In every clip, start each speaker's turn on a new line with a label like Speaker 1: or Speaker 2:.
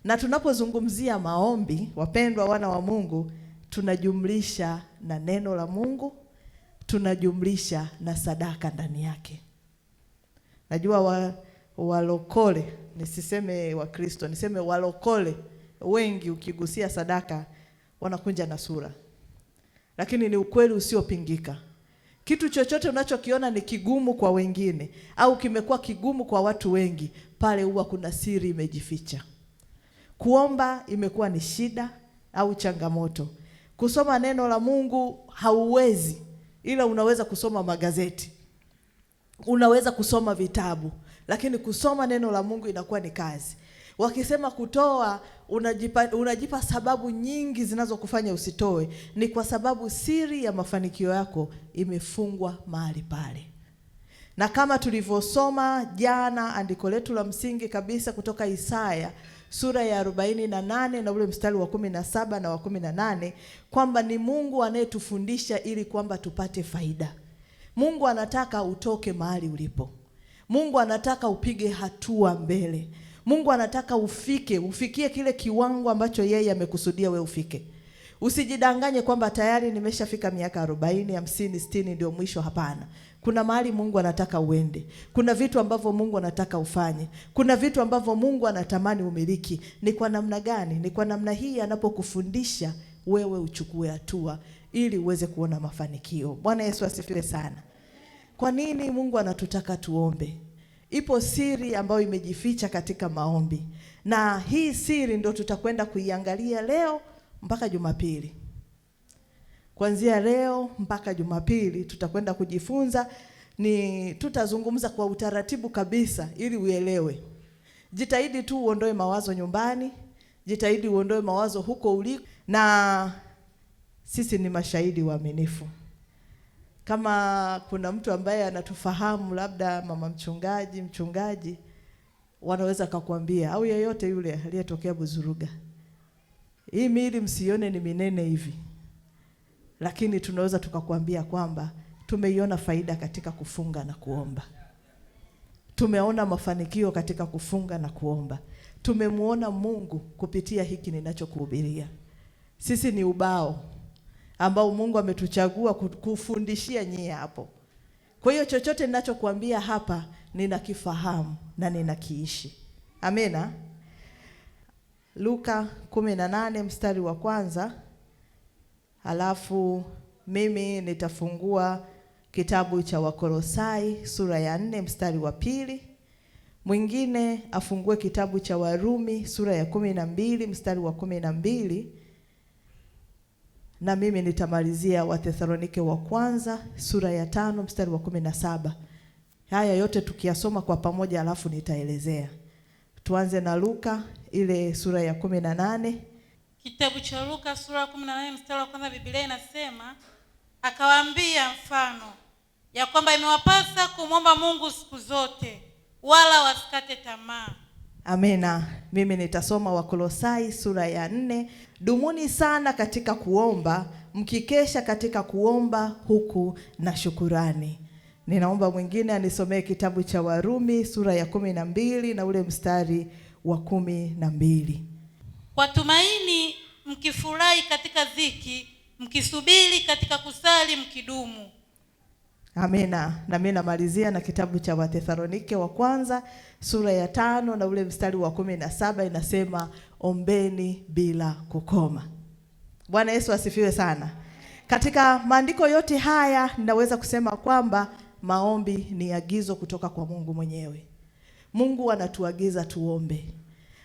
Speaker 1: Na tunapozungumzia maombi, wapendwa wana wa Mungu, tunajumlisha na neno la Mungu, tunajumlisha na sadaka ndani yake. Najua walokole, nisiseme wa Kristo, niseme walokole wengi ukigusia sadaka wanakunja na sura. Lakini ni ukweli usiopingika. Kitu chochote unachokiona ni kigumu kwa wengine au kimekuwa kigumu kwa watu wengi, pale huwa kuna siri imejificha. Kuomba imekuwa ni shida au changamoto. Kusoma neno la Mungu hauwezi, ila unaweza kusoma magazeti. Unaweza kusoma vitabu, lakini kusoma neno la Mungu inakuwa ni kazi. Wakisema kutoa, unajipa sababu nyingi zinazokufanya usitoe. Ni kwa sababu siri ya mafanikio yako imefungwa mahali pale. Na kama tulivyosoma jana andiko letu la msingi kabisa kutoka Isaya sura ya 48 na ule mstari wa 17 na wa 18, kwamba ni Mungu anayetufundisha ili kwamba tupate faida. Mungu anataka utoke mahali ulipo. Mungu anataka upige hatua mbele. Mungu anataka ufikie kile kiwango ambacho yeye amekusudia we ufike. Usijidanganye kwamba tayari nimeshafika miaka 40, 50, 60 ndio mwisho. Hapana. Kuna mahali Mungu anataka uende. Kuna vitu ambavyo Mungu anataka ufanye. Kuna vitu ambavyo Mungu anatamani umiliki. Ni kwa namna gani? Ni kwa namna hii anapokufundisha wewe uchukue hatua ili uweze kuona mafanikio. Bwana Yesu asifiwe sana. Kwa nini Mungu anatutaka tuombe? Ipo siri ambayo imejificha katika maombi. Na hii siri ndio tutakwenda kuiangalia leo mpaka Jumapili. Kuanzia leo mpaka Jumapili tutakwenda kujifunza, tutazungumza kwa utaratibu kabisa ili uelewe. Jitahidi tu uondoe mawazo nyumbani, jitahidi uondoe mawazo huko uliko, na sisi ni mashahidi waaminifu. Kama kuna mtu ambaye anatufahamu, labda mama mchungaji, wanaweza kukuambia, au yeyote yule aliyetokea Buzuruga, hii miili msione ni minene hivi, lakini tunaweza tukakwambia kwamba tumeiona faida katika kufunga na kuomba. Tumeona mafanikio katika kufunga na kuomba. Tumemuona Mungu kupitia hiki ninachokuhubiria. Sisi ni ubao ambao Mungu ametuchagua kufundishia nyie hapo. Kwa hiyo chochote ninachokuambia hapa ninakifahamu na ninakiishi. Amena. Luka 18 mstari wa 1. Alafu mimi nitafungua kitabu cha Wakolosai sura ya 4 mstari wa 2. Mwingine afungue kitabu cha Warumi sura ya 12 mstari wa 12. Na mimi nitamalizia Wathesalonike wa kwanza sura ya 5 mstari wa 17. Haya yote tukiyasoma kwa pamoja alafu nitaelezea. Tuanze na Luka ile sura ya 18.
Speaker 2: Kitabu cha Luka sura ya 18 mstari wa 1, Biblia inasema, akawaambia mfano ya kwamba imewapasa kumwomba Mungu siku zote, wala wasikate tamaa.
Speaker 1: Amena. Mimi nitasoma Wakolosai sura ya 4. Dumuni sana katika kuomba, mkikesha katika kuomba huku na shukurani. Ninaomba mwingine anisomee kitabu cha Warumi sura ya 12 na ule mstari wa 12.
Speaker 2: Kwa tumaini mkifurahi katika dhiki, mkisubiri katika kusali mkidumu.
Speaker 1: Amena. Na mimi namalizia na kitabu cha Wathesalonike wa kwanza sura ya 5 na ule mstari wa 17, inasema ombeni bila kukoma. Bwana Yesu asifiwe sana. Katika maandiko yote haya ninaweza kusema kwamba maombi ni agizo kutoka kwa Mungu mwenyewe. Mungu anatuagiza tuombe.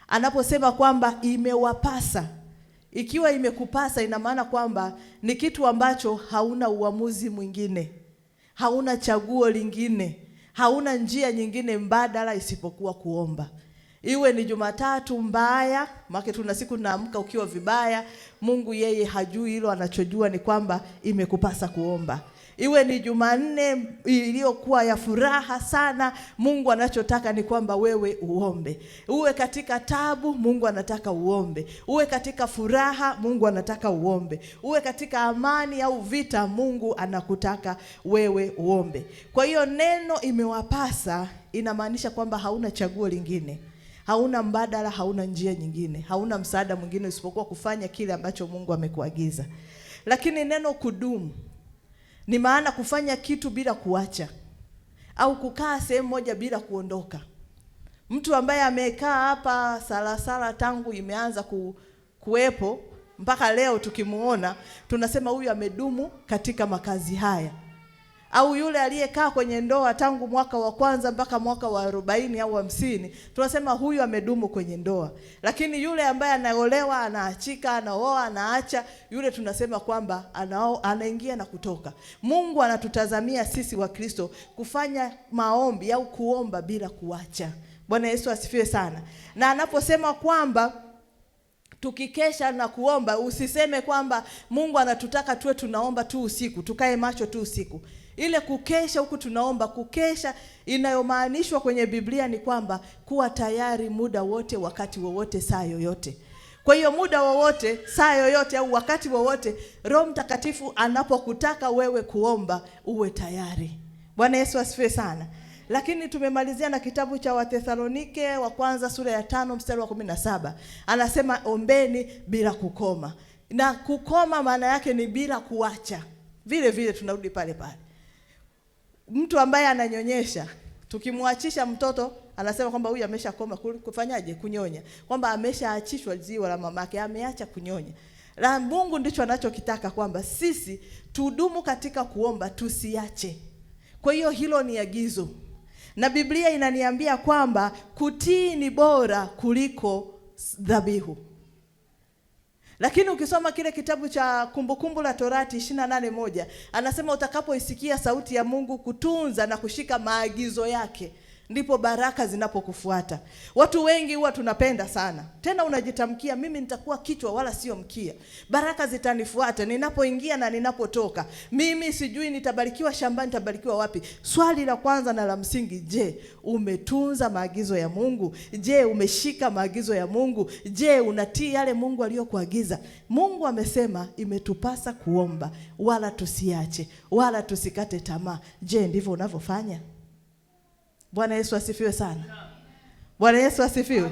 Speaker 1: Anaposema kwamba imewapasa, ikiwa imekupasa ina maana kwamba ni kitu ambacho hauna uamuzi mwingine. Hauna chaguo lingine, hauna njia nyingine mbadala isipokuwa kuomba. Iwe ni Jumatatu mbaya, maana tuna siku naamka ukiwa vibaya, Mungu yeye hajui hilo, anachojua ni kwamba imekupasa kuomba. Iwe ni Jumanne iliyokuwa ya furaha sana, Mungu anachotaka ni kwamba wewe uombe. Uwe katika tabu, Mungu anataka uombe. Uwe katika furaha, Mungu anataka uombe. Uwe katika amani au vita, Mungu anakutaka wewe uombe. Kwa hiyo neno imewapasa inamaanisha kwamba hauna chaguo lingine. hauna mbadala, hauna njia nyingine, hauna msaada mwingine isipokuwa kufanya kile ambacho Mungu amekuagiza. Lakini neno kudumu ni maana kufanya kitu bila kuacha, au kukaa sehemu moja bila kuondoka. Mtu ambaye amekaa hapa Salasala tangu imeanza kuwepo mpaka leo, tukimuona tunasema huyu amedumu katika makazi haya. Au yule aliyekaa kwenye ndoa tangu mwaka wa kwanza mpaka mwaka wa 40 au 50, tunasema huyu amedumu kwenye ndoa. Lakini yule ambaye anaolewa, anaachika, anaoa, anaacha, yule tunasema kwamba anaingia na kutoka. Mungu anatutazamia sisi wa Kristo kufanya maombi au kuomba bila kuacha. Bwana Yesu asifiwe sana. Na anaposema kwamba tukikesha na kuomba, usiseme kwamba Mungu anatutaka tuwe tunaomba tu usiku, tukae macho tu usiku. Ile kukesha huku tunaomba, kukesha inayomaanishwa kwenye Biblia ni kwamba kuwa tayari muda wote, wakati wowote, saa yoyote. Kwa hiyo muda wowote, saa yoyote au wakati wowote, Roho Mtakatifu anapokutaka wewe kuomba, uwe tayari. Bwana Yesu asifiwe sana. Lakini tumemalizia na kitabu cha Wathesalonike wa kwanza sura ya 5 mstari wa 17. Anasema ombeni bila kukoma. Na kukoma maana yake ni bila kuacha. Vile vile tunarudi pale pale. Mtu ambaye ananyonyesha, tukimwachisha mtoto, anasema kwamba huyu ameshakoma kufanyaje? Kunyonya. Kwamba ameshaachishwa ziwa la mamake, ameacha kunyonya. Na Mungu ndicho anachokitaka, kwamba sisi tudumu katika kuomba, tusiache. Kwa hiyo hilo ni agizo. Na Biblia inaniambia kwamba kutii ni bora kuliko dhabihu. Lakini ukisoma kile kitabu cha Kumbukumbu la Torati 28:1, anasema utakapoisikia sauti ya Mungu, kutunza na kushika maagizo yake, ndipo baraka zinapokufuata. Watu wengi huwa tunapenda sana, tena unajitamkia, mimi nitakuwa kichwa wala sio mkia, baraka zitanifuata ninapoingia na ninapotoka, mimi sijui nitabarikiwa shambani, nitabarikiwa wapi. Swali la kwanza na la msingi, je, umetunza maagizo ya Mungu? Je, umeshika maagizo ya Mungu? Je, unatii yale Mungu aliyokuagiza? Mungu amesema imetupasa kuomba, wala tusiache, wala tusikate tamaa. Je, ndivyo unavyofanya? Bwana Yesu asifiwe sana. Bwana Yesu asifiwe.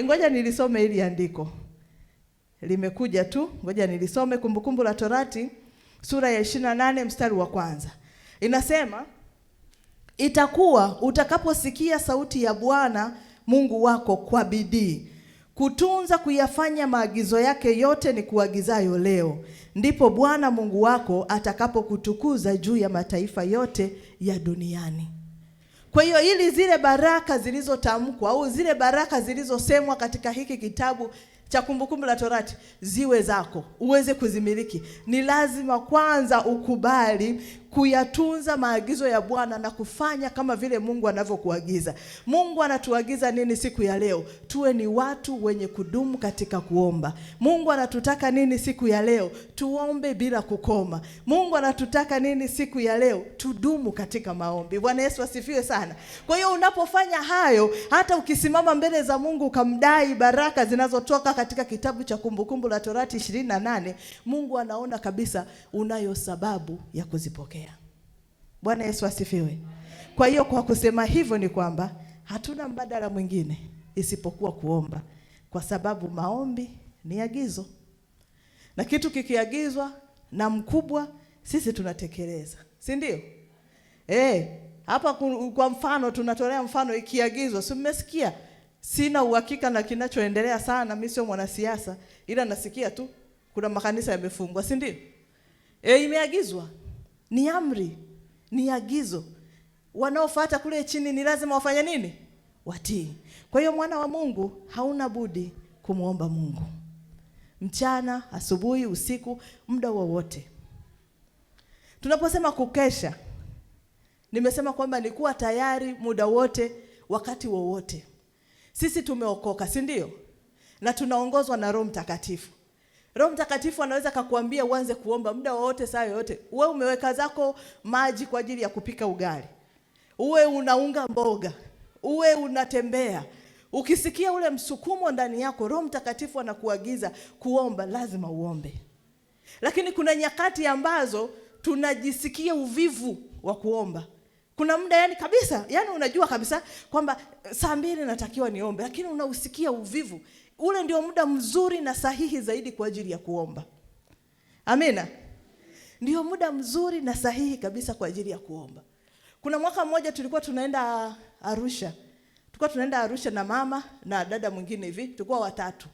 Speaker 1: Ngoja nilisome hili andiko. Limekuja tu. Ngoja nilisome Kumbukumbu la Torati sura ya 28 mstari wa kwanza. Inasema, itakuwa utakaposikia sauti ya Bwana Mungu wako kwa bidii, kutunza kuyafanya maagizo yake yote ni kuagizayo leo, ndipo Bwana Mungu wako atakapokutukuza juu ya mataifa yote ya duniani. Kwa hiyo ili zile baraka zilizotamkwa au zile baraka zilizosemwa katika hiki kitabu cha Kumbukumbu la Torati ziwe zako, uweze kuzimiliki, ni lazima kwanza ukubali kuyatunza maagizo ya Bwana na kufanya kama vile Mungu anavyokuagiza. Mungu anatuagiza nini siku ya leo? Tuwe ni watu wenye kudumu katika kuomba. Mungu anatutaka nini siku ya leo? Tuombe bila kukoma. Mungu anatutaka nini siku ya leo? Tudumu katika maombi. Bwana Yesu asifiwe sana. Kwa hiyo unapofanya hayo, hata ukisimama mbele za Mungu ukamdai baraka zinazotoka katika kitabu cha Kumbukumbu la Torati 28, Mungu anaona kabisa unayo sababu ya kuzipokea. Bwana Yesu asifiwe. Kwa hiyo kwa kusema hivyo ni kwamba hatuna mbadala mwingine isipokuwa kuomba, kwa sababu maombi ni agizo. Na kitu kikiagizwa na mkubwa, sisi tunatekeleza. Si ndio? Hapa kwa mfano tunatolea mfano, ikiagizwa, si mmesikia? Sina uhakika na kinachoendelea sana, mimi sio mwanasiasa, ila nasikia tu kuna makanisa yamefungwa, si ndio? Imeagizwa. Ni amri, ni agizo. Wanaofuata kule chini ni lazima wafanye nini? Watii. Kwa hiyo mwana wa Mungu hauna budi kumuomba Mungu. Mchana, asubuhi, usiku, muda wowote. Tunaposema kukesha, nimesema kwamba ni kuwa tayari muda wote, wakati wowote. Sisi tumeokoka, si ndio? Na tunaongozwa na Roho Mtakatifu. Roho Mtakatifu anaweza kukuambia uanze kuomba muda wote, saa yote. Uwe umeweka zako maji kwa ajili ya kupika ugali, uwe unaunga mboga, uwe unatembea, ukisikia ule msukumo ndani yako, Roho Mtakatifu anakuagiza kuomba, lazima uombe. Lakini kuna nyakati ambazo tunajisikia uvivu wa kuomba. Kuna muda yani kabisa, yani unajua kabisa kwamba saa 2 natakiwa niombe, lakini unausikia uvivu. Ule ndio muda mzuri na sahihi zaidi kwa ajili ya kuomba. Amina. Ndio muda mzuri na sahihi kabisa kwa ajili ya kuomba. Kuna mwaka mmoja tulikuwa tunaenda Arusha. Tulikuwa tunaenda Arusha na mama na dada mwingine hivi, tulikuwa watatu.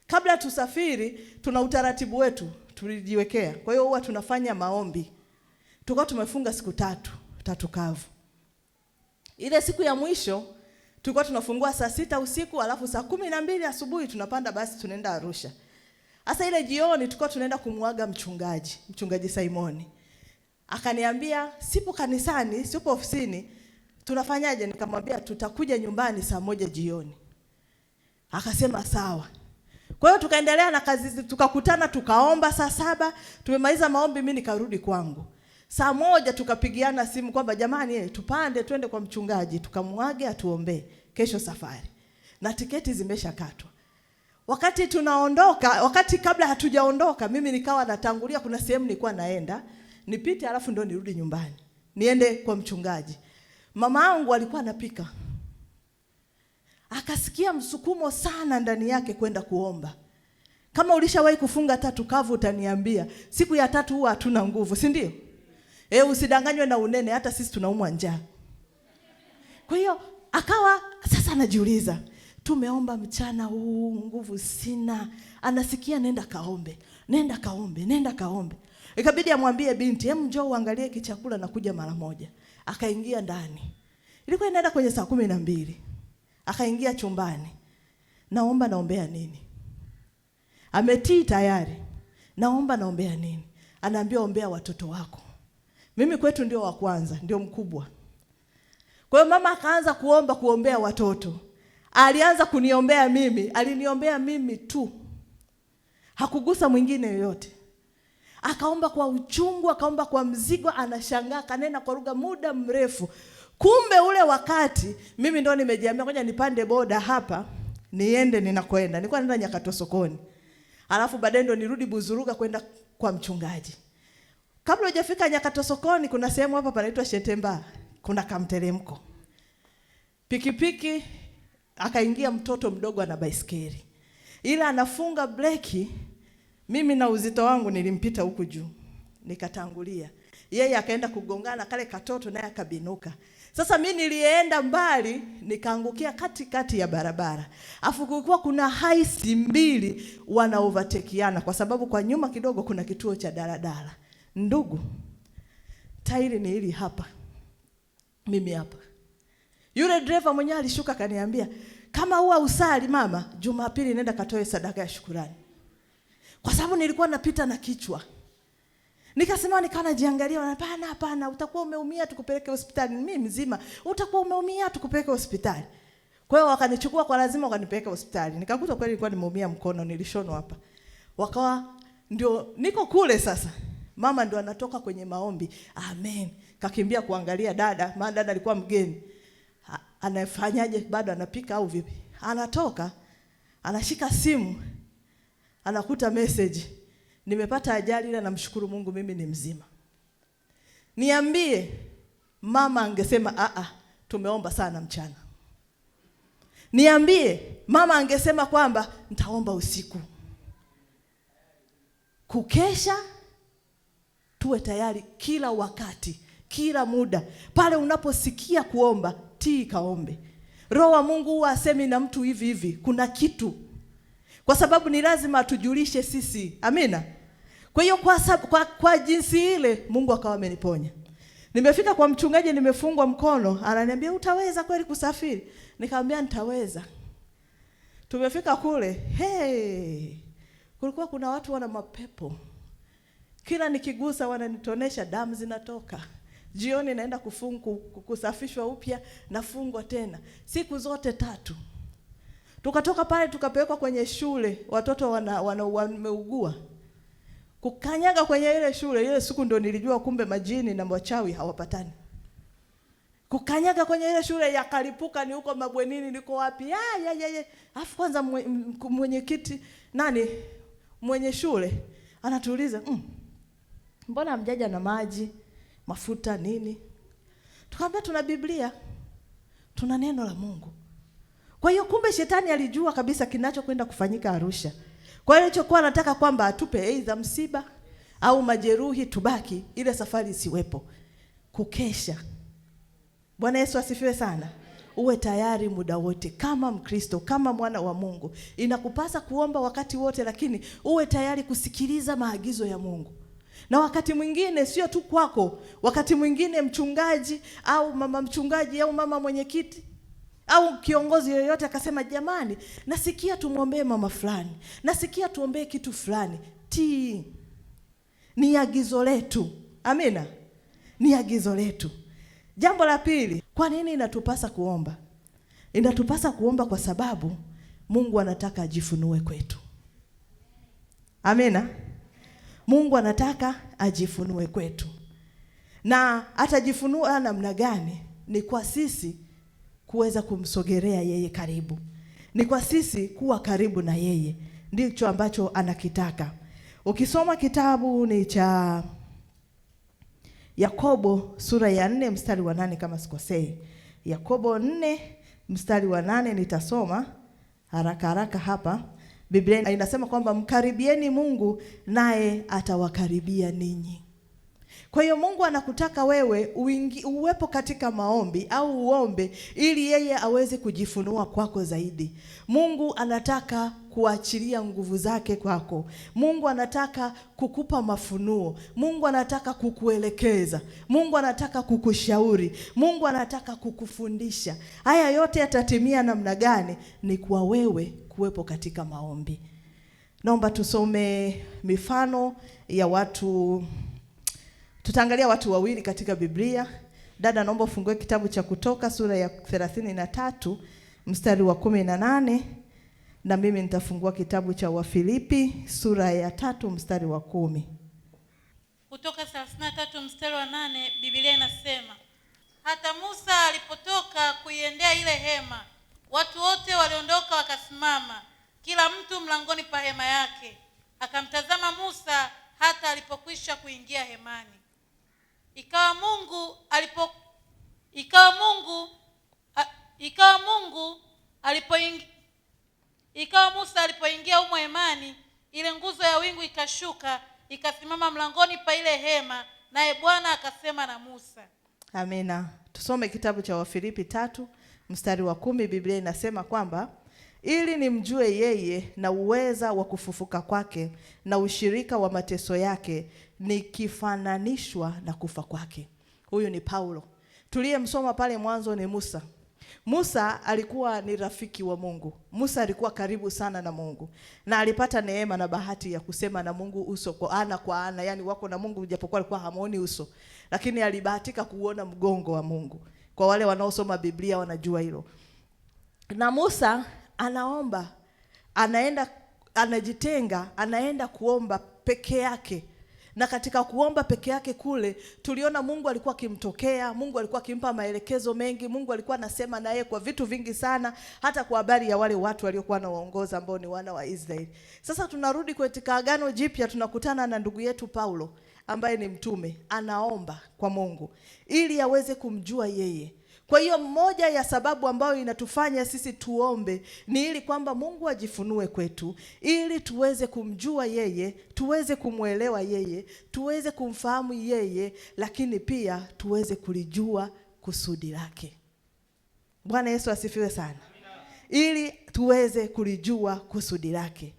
Speaker 1: Kabla tusafiri, tuna utaratibu wetu tulijiwekea. Kwa hiyo huwa tunafanya maombi. Tulikuwa tumefunga siku 3 kavu. Ile siku ya mwisho tulikuwa tunafungua saa 6 usiku, alafu saa 12 asubuhi tunapanda basi tunaenda Arusha. Sasa ile jioni tulikuwa tunaenda kumuaga mchungaji Simoni. Akaniambia, sipo kanisani, sipo ofisini, tunafanyaje? Nikamwambia tutakuja nyumbani saa 1 jioni. Akasema sawa. Kwa hiyo tukaendelea na kazi, tukakutana tukaomba saa 7, tumemaliza maombi mimi nikarudi kwangu. Saa 1 tukapigiana simu kwamba jamani tupande twende kwa mchungaji tukamuage atuombee kesho safari. Na tiketi zimeshakatwa. Wakati kabla hatujaondoka mimi nikawa natangulia, kuna sehemu nilikuwa naenda, nipite alafu ndo nirudi nyumbani. Niende kwa mchungaji. Mama yangu alikuwa anapika. Akasikia msukumo sana ndani yake kwenda kuomba. Kama ulishawahi kufunga 3 kavu utaniambia, siku ya 3 huwa hatuna nguvu, si ndio? Usidanganywe na unene, hata sisi tunaumwa njaa. Kwa hiyo akawa sasa anajiuliza, tumeomba mchana huu, nguvu sina. Anasikia nenda kaombe. Ikabidi amwambie binti, njoo uangalie kichakula na kuja mara moja. Akaingia ndani. Ilikuwa inaenda kwenye saa 12. Akaingia chumbani. Naombea nini? Ametii tayari. Naombea nini? Anaambia ombea watoto wako. Mimi kwetu ndio wa kwanza, ndio mkubwa. Kwa hiyo mama akaanza kuombea watoto. Alianza kuniombea mimi, aliniombea mimi tu. Hakugusa mwingine yoyote. Akaomba kwa uchungu, akaomba kwa mzigo, anashangaa, kanena kwa lugha muda mrefu. Kumbe ule wakati mimi ndo nimejiambia ngoja nipande boda hapa, niende ninakoenda. Nilikuwa naenda Nyakato sokoni. Alafu baadaye ndo nirudi Buzuruga kwenda kwa mchungaji. Kabla hujafika Nyakato sokoni kuna sehemu hapa panaitwa Shetemba, kuna kamteremko. Pikipiki akaingia mtoto mdogo ana baisikeli. Ila anafunga breki, mimi na uzito wangu nilimpita huku juu. Nikatangulia. Yeye akaenda kugongana kale katoto naye akabinuka. Sasa mimi nilienda mbali nikaangukia katikati ya barabara. Afu kulikuwa kuna haisi 2 wana overtakeana kwa sababu kwa nyuma kidogo kuna kituo cha daladala. Ndugu, tairi ni hili hapa. Mimi hapa. Yule driver mwenyewe alishuka kaniambia, kama huwa usali mama, Jumapili nenda katoe sadaka ya shukrani. Kwa sababu nilikuwa napita na kichwa. Nikasema nikawa najiangalia, hapana, utakuwa umeumia tukupeleke hospitali. Mimi mzima, utakuwa umeumia tukupeleke hospitali. Kwa hiyo wakanichukua kwa lazima wakanipeleka hospitali. Nikakuta kweli nilikuwa nimeumia mkono, nilishonwa hapa. Wakawa ndio niko kule sasa. Mama ndio anatoka kwenye maombi. Amen. Kakimbia kuangalia dada, maana dada alikuwa mgeni. Anafanyaje, bado anapika au vipi? Anatoka, anashika simu, anakuta message. Nimepata ajali ila namshukuru Mungu mimi ni mzima. Niambie, mama angesema tumeomba sana mchana. Niambie, mama angesema kwamba nitaomba usiku. Kukesha, tuwe tayari kila wakati, kila muda. Pale unaposikia kuomba, kaombe. Roho wa Mungu huwa asemi na mtu hivi, kuna kitu. Kwa sababu ni lazima atujulishe sisi. Amina. Kwa hiyo kwa jinsi ile Mungu akawa ameniponya. Nimefika kwa mchungaji nimefungwa mkono, ananiambia utaweza kweli kusafiri? Nikamwambia nitaweza. Tumefika kule, kulikuwa kuna watu wana mapepo. Kila nikigusa wananitonesha damu zinatoka. Jioni naenda kusafishwa upya, nafungwa tena. Siku zote 3. Tukatoka pale tukapelekwa kwenye shule, watoto wameugua. Kukanyaga kwenye ile shule, ile siku ndo nilijua kumbe majini na wachawi hawapatani. Kukanyaga kwenye ile shule yakalipuka, ni huko mabwenini niko wapi? Afu kwanza mwenyekiti mwenye shule anatuuliza, mbona hamjaja na maji, mafuta nini? Tukamwambia tuna Biblia, tuna neno la Mungu. Kwa hiyo kumbe shetani alijua kabisa kinachokwenda kufanyika Arusha. Kwa hiyo alichokuwa anataka kwamba atupe aidha msiba au majeruhi tubaki, ile safari isiwepo. Kukesha. Bwana Yesu asifiwe sana. Uwe tayari muda wote kama Mkristo, kama mwana wa Mungu. Inakupasa kuomba wakati wote, lakini uwe tayari kusikiliza maagizo ya Mungu. Na wakati mwingine sio tu kwako, wakati mwingine mchungaji au mama mchungaji au mama mwenyekiti au kiongozi yoyote akasema, jamani, nasikia tumwombee mama fulani, nasikia tuombee kitu fulani. Ni agizo letu. Amina. Ni agizo letu. Jambo la pili, kwa nini inatupasa kuomba? Inatupasa kuomba kwa sababu Mungu anataka ajifunue kwetu. Amina. Mungu anataka ajifunue kwetu. Na atajifunua namna gani? Ni kwa sisi kuweza kumsogelea yeye karibu. Ni kwa sisi kuwa karibu na yeye. Ndicho ambacho anakitaka. Ukisoma kitabu ni cha Yakobo sura ya 4 mstari wa 8 kama sikosei. Yakobo 4 mstari wa 8 nitasoma haraka haraka hapa. Biblia inasema kwamba mkaribieni Mungu naye atawakaribia ninyi. Kwa hiyo Mungu anakutaka wewe uwepo katika maombi au uombe ili yeye aweze kujifunua kwako zaidi. Mungu anataka kuachilia nguvu zake kwako. Mungu anataka kukupa mafunuo. Mungu anataka kukuelekeza. Mungu anataka kukushauri. Mungu anataka kukufundisha. Haya yote yatatimia namna gani? Ni kwa wewe kuwepo katika maombi. Naomba tusome mifano ya watu. Tutaangalia watu wawili katika Biblia. Dada, naomba ufungue kitabu cha Kutoka sura ya 33 mstari wa 18, na mimi nitafungua kitabu cha Wafilipi sura ya 3 mstari wa 10.
Speaker 2: Kutoka 33 mstari wa 8, Biblia inasema, hata Musa alipotoka kuiendea ile hema, watu wote waliondoka wakasimama, kila mtu mlangoni pa hema yake. Akamtazama Musa hata alipokwisha kuingia hemani. Ikawa Musa alipoingia humo hemani, ile nguzo ya wingu ikashuka, ikasimama mlangoni pa ile hema, naye Bwana akasema na Musa.
Speaker 1: Amina. Tusome kitabu cha Wafilipi 3 mstari wa 10. Biblia inasema kwamba ili nimjue yeye na uweza wa kufufuka kwake na ushirika wa mateso yake, nikifananishwa na kufa kwake. Huyu ni Paulo. Tuliyemsoma pale mwanzo ni Musa. Musa alikuwa ni rafiki wa Mungu. Musa alikuwa karibu sana na Mungu. Na alipata neema na bahati ya kusema na Mungu uso kwa ana. Yani wako na Mungu japokuwa alikuwa hamuoni uso. Lakini alibahatika kuona mgongo wa Mungu. Kwa wale wanaosoma Biblia wanajua hilo. Na Musa anaomba, anajitenga, anaenda kuomba peke yake. Na katika kuomba peke yake kule, tuliona Mungu alikuwa akimtokea, Mungu alikuwa akimpa maelekezo mengi, Mungu alikuwa anasema naye kwa vitu vingi sana, hata kwa habari ya wale watu waliokuwa anawaongoza ambao ni wana wa Israeli. Sasa tunarudi katika Agano Jipya, tunakutana na ndugu yetu Paulo ambaye ni mtume, anaomba kwa Mungu ili aweze kumjua yeye. Kwa hiyo moja ya sababu ambayo inatufanya sisi tuombe ni ili kwamba Mungu ajifunue kwetu, ili tuweze kumjua yeye, tuweze kumuelewa yeye, tuweze kumfahamu yeye, lakini pia tuweze kulijua kusudi lake. Bwana Yesu asifiwe sana. Ili tuweze kulijua kusudi lake.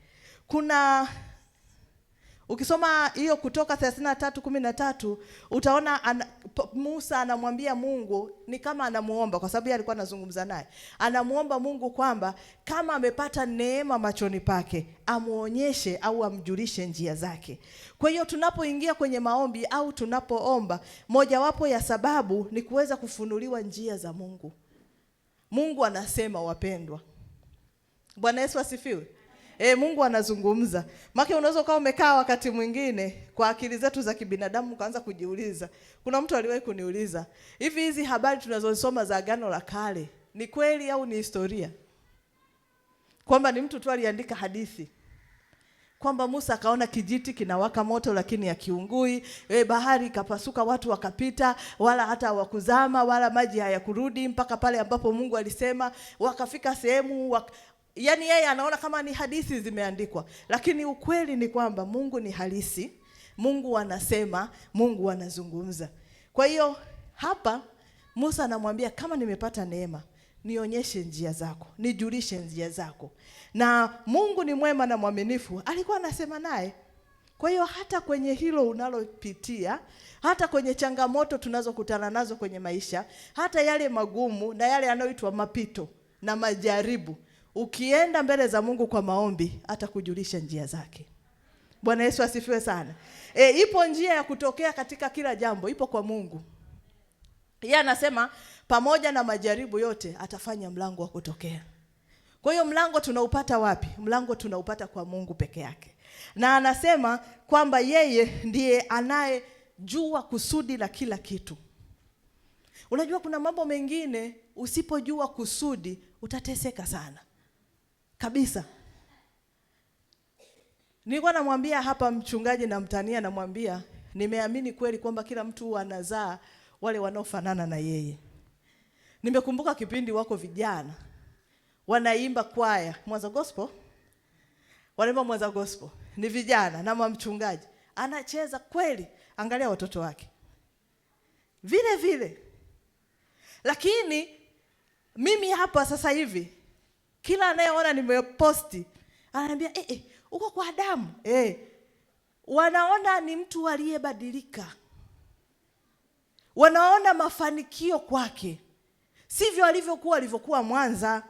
Speaker 1: Ukisoma hiyo Kutoka 33:13 utaona Musa anamwambia Mungu, ni kama anamuomba kwa sababu yeye alikuwa anazungumza naye. Anamuomba Mungu kwamba kama amepata neema machoni pake, amuonyeshe au amjulishe njia zake. Kwa hiyo tunapoingia kwenye maombi au tunapoomba, mojawapo ya sababu ni kuweza kufunuliwa njia za Mungu. Mungu anasema, wapendwa. Bwana Yesu asifiwe. Mungu anazungumza. Maana unaweza kuwa umekaa wakati mwingine kwa akili zetu za kibinadamu ukaanza kujiuliza. Kuna mtu aliwahi kuniuliza, hivi hizi habari tunazosoma za Agano la Kale ni kweli au ni historia? Kwamba ni mtu tu aliandika hadithi. kwamba Musa akaona kijiti kinawaka moto lakini hakiungui, bahari ikapasuka, watu wakapita, wala hata hawakuzama, wala maji hayakurudi mpaka pale ambapo Mungu alisema. Wakafika sehemu yaani yeye anaona kama ni hadithi zimeandikwa, lakini ukweli ni kwamba Mungu ni halisi. Mungu anasema, Mungu anazungumza. Kwa hiyo hapa Musa anamwambia, kama nimepata neema, nionyeshe njia zako, nijulishe njia zako. Na Mungu ni mwema na mwaminifu, alikuwa anasema naye. Kwa hiyo hata kwenye hilo unalopitia, hata kwenye changamoto tunazokutana nazo kwenye maisha, hata yale magumu na yale yanayoitwa mapito na majaribu, ukienda mbele za Mungu kwa maombi, atakujulisha njia zake. Bwana Yesu asifiwe sana. Ipo njia ya kutokea katika kila jambo, ipo kwa Mungu. Yeye anasema pamoja na majaribu yote atafanya mlango wa kutokea. Kwa hiyo mlango tunaupata wapi? Mlango tunaupata kwa Mungu peke yake. Na anasema kwamba yeye ndiye anayejua kusudi la kila kitu. Unajua kuna mambo mengine usipojua kusudi utateseka sana. Kabisa. Nilikuwa namwambia hapa mchungaji na mtania, namwambia nimeamini kweli kwamba kila mtu anazaa wale wanaofanana na yeye. Nimekumbuka kipindi wako vijana wanaimba kwaya Mwanza Gospel. Wanaimba Mwanza Gospel. Ni vijana na mchungaji anacheza kweli, angalia watoto wake. Vile vile. Lakini mimi hapa sasa hivi kila anayeona nimeposti ananiambia uko kwa Adamu. Wanaona ni mtu aliyebadilika. Wanaona mafanikio kwake. Sivyo alivyokuwa Mwanza.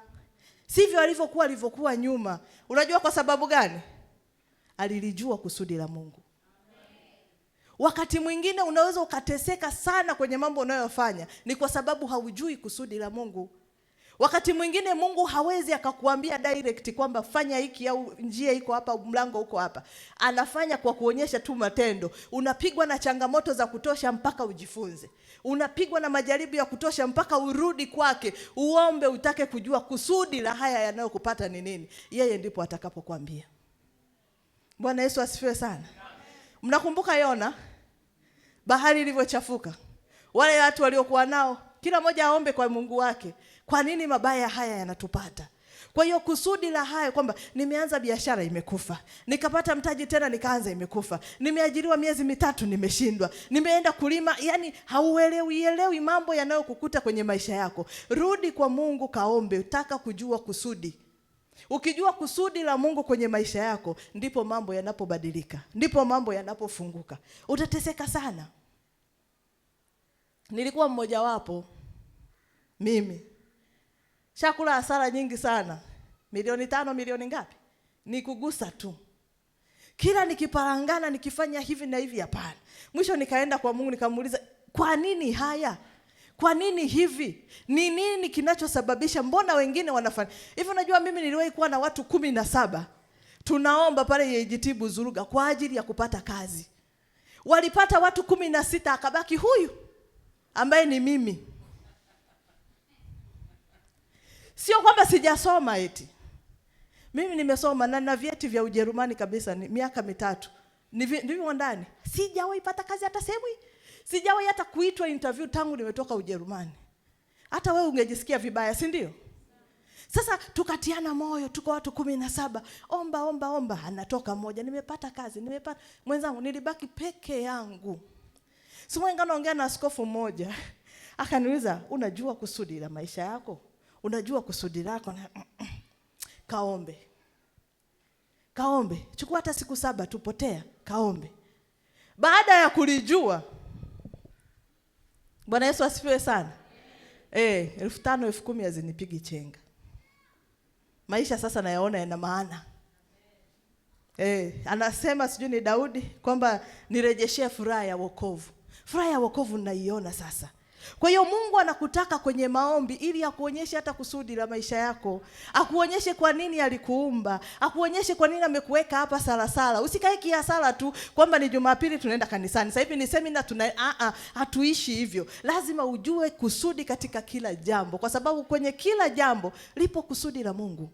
Speaker 1: Sivyo alivyokuwa nyuma. Unajua kwa sababu gani? Alilijua kusudi la Mungu. Wakati mwingine unaweza ukateseka sana kwenye mambo unayofanya, ni kwa sababu haujui kusudi la Mungu. Wakati mwingine Mungu hawezi akakuambia direct kwamba fanya hiki au njia iko hapa, mlango uko hapa. Anafanya kwa kuonyesha tu matendo. Unapigwa na changamoto za kutosha mpaka ujifunze. Unapigwa na majaribu ya kutosha mpaka urudi kwake, uombe, utake kujua kusudi la haya yanayokupata ni nini. Yeye ndipo atakapokuambia. Bwana Yesu asifiwe sana. Mnakumbuka Yona? Bahari ilivyochafuka. Wale watu waliokuwa nao, kila mmoja aombe kwa Mungu wake. Kwa nini mabaya haya yanatupata? Kwa hiyo kusudi la haya kwamba nimeanza biashara imekufa. Nikapata mtaji tena nikaanza imekufa. Nimeajiriwa miezi 3 nimeshindwa. Nimeenda kulima, yani hauelewi mambo yanayokukuta kwenye maisha yako. Rudi kwa Mungu kaombe, utaka kujua kusudi. Ukijua kusudi la Mungu kwenye maisha yako, ndipo mambo yanapobadilika. Ndipo mambo yanapofunguka. Utateseka sana. Nilikuwa mmoja wapo mimi. Shakula hasara nyingi sana. 5 milioni ngapi? Nikugusa tu. Kila nikiparangana nikifanya hivi na hivi, hapana. Mwisho nikaenda kwa Mungu nikamuuliza, kwa nini haya? Kwa nini hivi? Ni nini kinachosababisha? Mbona wengine wanafanya hivi? Unajua mimi niliwahi kuwa na watu 17. Tunaomba pale EAGT Buzuruga kwa ajili ya kupata kazi. Walipata watu 16, akabaki huyu ambaye ni mimi. Sio kwamba sijasoma eti. Mimi nimesoma na vyeti vya Ujerumani kabisa, ni miaka 3. Ndivyo ndani. Sijawahi pata kazi hata sehemu. Sijawahi hata kuitwa interview tangu nimetoka Ujerumani. Hata wewe ungejisikia vibaya, si ndio? Sasa tukatiana moyo, tuko watu 17. Omba, anatoka mmoja, nimepata kazi, nimepata. Mwenzangu nilibaki peke yangu. Simwenga naongea na askofu mmoja. Akaniuliza, unajua kusudi la maisha yako? Unajua kusudi lako? Kaombe. Chukua hata siku 7 tupotea, kaombe. Baada ya kulijua, Bwana Yesu asifiwe sana. 5,000 10,000 hazinipigi chenga. Maisha sasa nayaona yana maana. Anasema sijui ni Daudi kwamba nirejeshee furaha ya wokovu. Furaha ya wokovu naiona sasa. Kwa hiyo Mungu anakutaka kwenye maombi ili akuonyeshe hata kusudi la maisha yako. Akuonyeshe kwa nini alikuumba. Akuonyeshe kwa nini amekuweka hapa sala. Usikae kiasala tu kwamba ni Jumapili tunaenda kanisani. Sasa hivi ni seminar hatuishi hivyo. Lazima ujue kusudi katika kila jambo, kwa sababu kwenye kila jambo lipo kusudi la Mungu.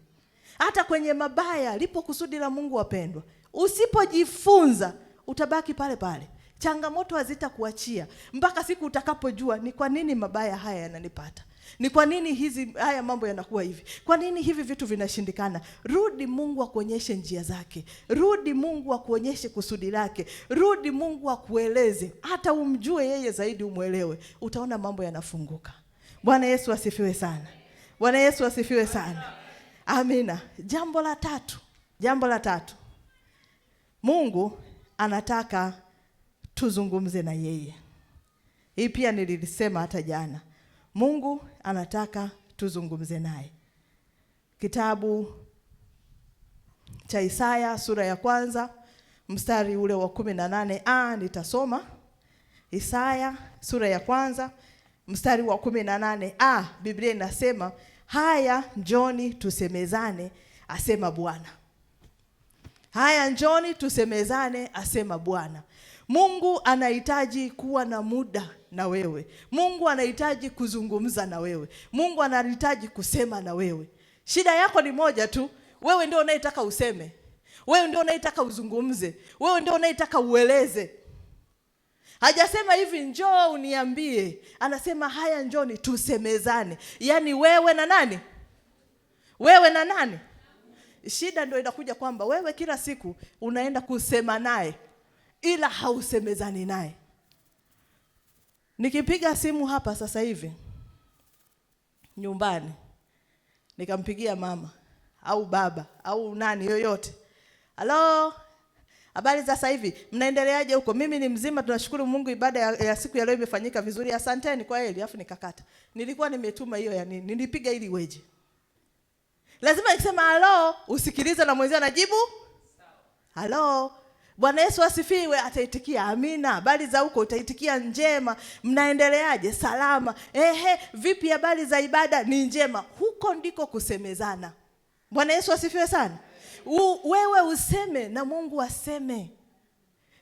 Speaker 1: Hata kwenye mabaya lipo kusudi la Mungu wapendwa. Usipojifunza utabaki pale pale. Changamoto hazitakuachia mpaka siku utakapojua ni kwa nini mabaya haya yananipata. Ni kwa nini haya mambo yanakuwa hivi? Kwa nini hivi vitu vinashindikana? Rudi Mungu akuonyeshe njia zake. Rudi Mungu akuonyeshe kusudi lake. Rudi Mungu akueleze. Hata umjue yeye zaidi, umuelewe. Utaona mambo yanafunguka. Bwana Yesu asifiwe sana. Bwana Yesu asifiwe sana. Amina. Jambo la tatu. Mungu anataka tuzungumze na yeye. Hii pia nilisema hata jana. Mungu anataka tuzungumze naye. Kitabu cha Isaya sura ya 1 mstari ule wa 18 nitasoma. Isaya sura ya 1 mstari wa 18 Biblia inasema, haya njoni tusemezane, asema Bwana. Haya njoni tusemezane, asema Bwana. Mungu anahitaji kuwa na muda na wewe. Mungu anahitaji kuzungumza na wewe. Mungu anahitaji kusema na wewe. Shida yako ni moja tu, wewe ndio unayetaka useme. Wewe ndio unayetaka uzungumze. Wewe ndio unayetaka ueleze. Hajasema hivi njoo uniambie. Anasema haya njoni tusemezane. Yaani wewe na nani? Wewe na nani? Shida ndio inakuja kwamba wewe kila siku unaenda kusema naye, ila hausemezani naye. Nikipiga simu hapa sasa hivi nyumbani, nikampigia mama au baba au nani yoyote, halo, habari za sasa hivi, mnaendeleaje huko? Mimi ni mzima, tunashukuru Mungu, ibada ya siku ya leo imefanyika vizuri, asanteni kwa heri. Alafu nikakata. Nilikuwa nimetuma hiyo ya nini? Nilipiga ili weje. Lazima nikisema halo usikilize na mwenzio anajibu halo. Bwana Yesu asifiwe, ataitikia amina. Habari za huko, utaitikia njema. Mnaendeleaje? Salama. Vipi habari za ibada? Ni njema. Huko ndiko kusemezana. Bwana Yesu asifiwe sana. Wewe useme na Mungu aseme.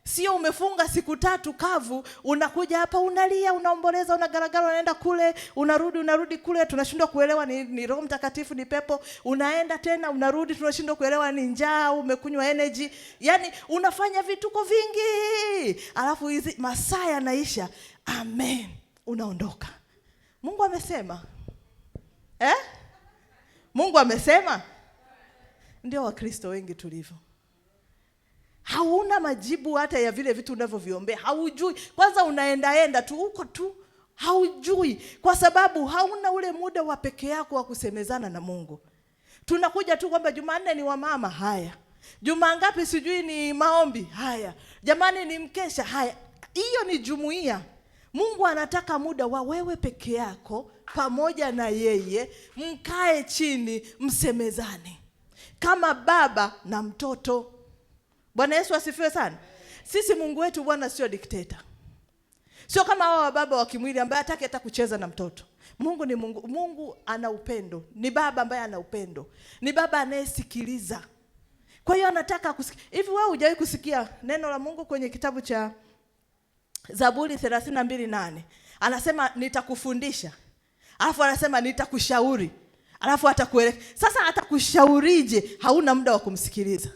Speaker 1: Sio umefunga siku 3 kavu, unakuja hapa unalia, unaomboleza, unagaragara, unaenda kule, unarudi kule, tunashindwa kuelewa ni Roho Mtakatifu, ni pepo. Unaenda tena, unarudi, tunashindwa kuelewa ni njaa, umekunywa energy. Yaani unafanya vituko vingi. Alafu hizi masaa yanaisha. Amen. Unaondoka. Mungu amesema. Mungu amesema. Ndio Wakristo wengi tulivyo. Hauna majibu hata ya vile vitu unavyoviombea. Haujui. Kwanza unaenda tu huko tu. Haujui. Kwa sababu hauna ule muda wa peke yako wa kusemezana na Mungu. Tunakuja tu kwamba Jumanne ni wa mama, haya. Juma ngapi sijui ni maombi, haya. Jamani ni mkesha, haya. Hiyo ni jumuiya. Mungu anataka muda wa wewe peke yako pamoja na yeye, mkae chini, msemezane. Kama baba na mtoto. Bwana Yesu asifiwe sana. Sisi Mungu wetu Bwana sio dikteta. Sio kama hao baba wa kimwili ambaye hataki hata kucheza na mtoto. Mungu ni Mungu. Mungu ana upendo. Ni baba ambaye ana upendo. Ni baba anayesikiliza. Kwa hiyo anataka kusikia. Hivi wewe hujawahi kusikia neno la Mungu kwenye kitabu cha Zaburi 32:8? Anasema nitakufundisha. Alafu anasema nitakushauri. Alafu atakuelekeza. Sasa atakushaurije? Hauna muda wa kumsikiliza.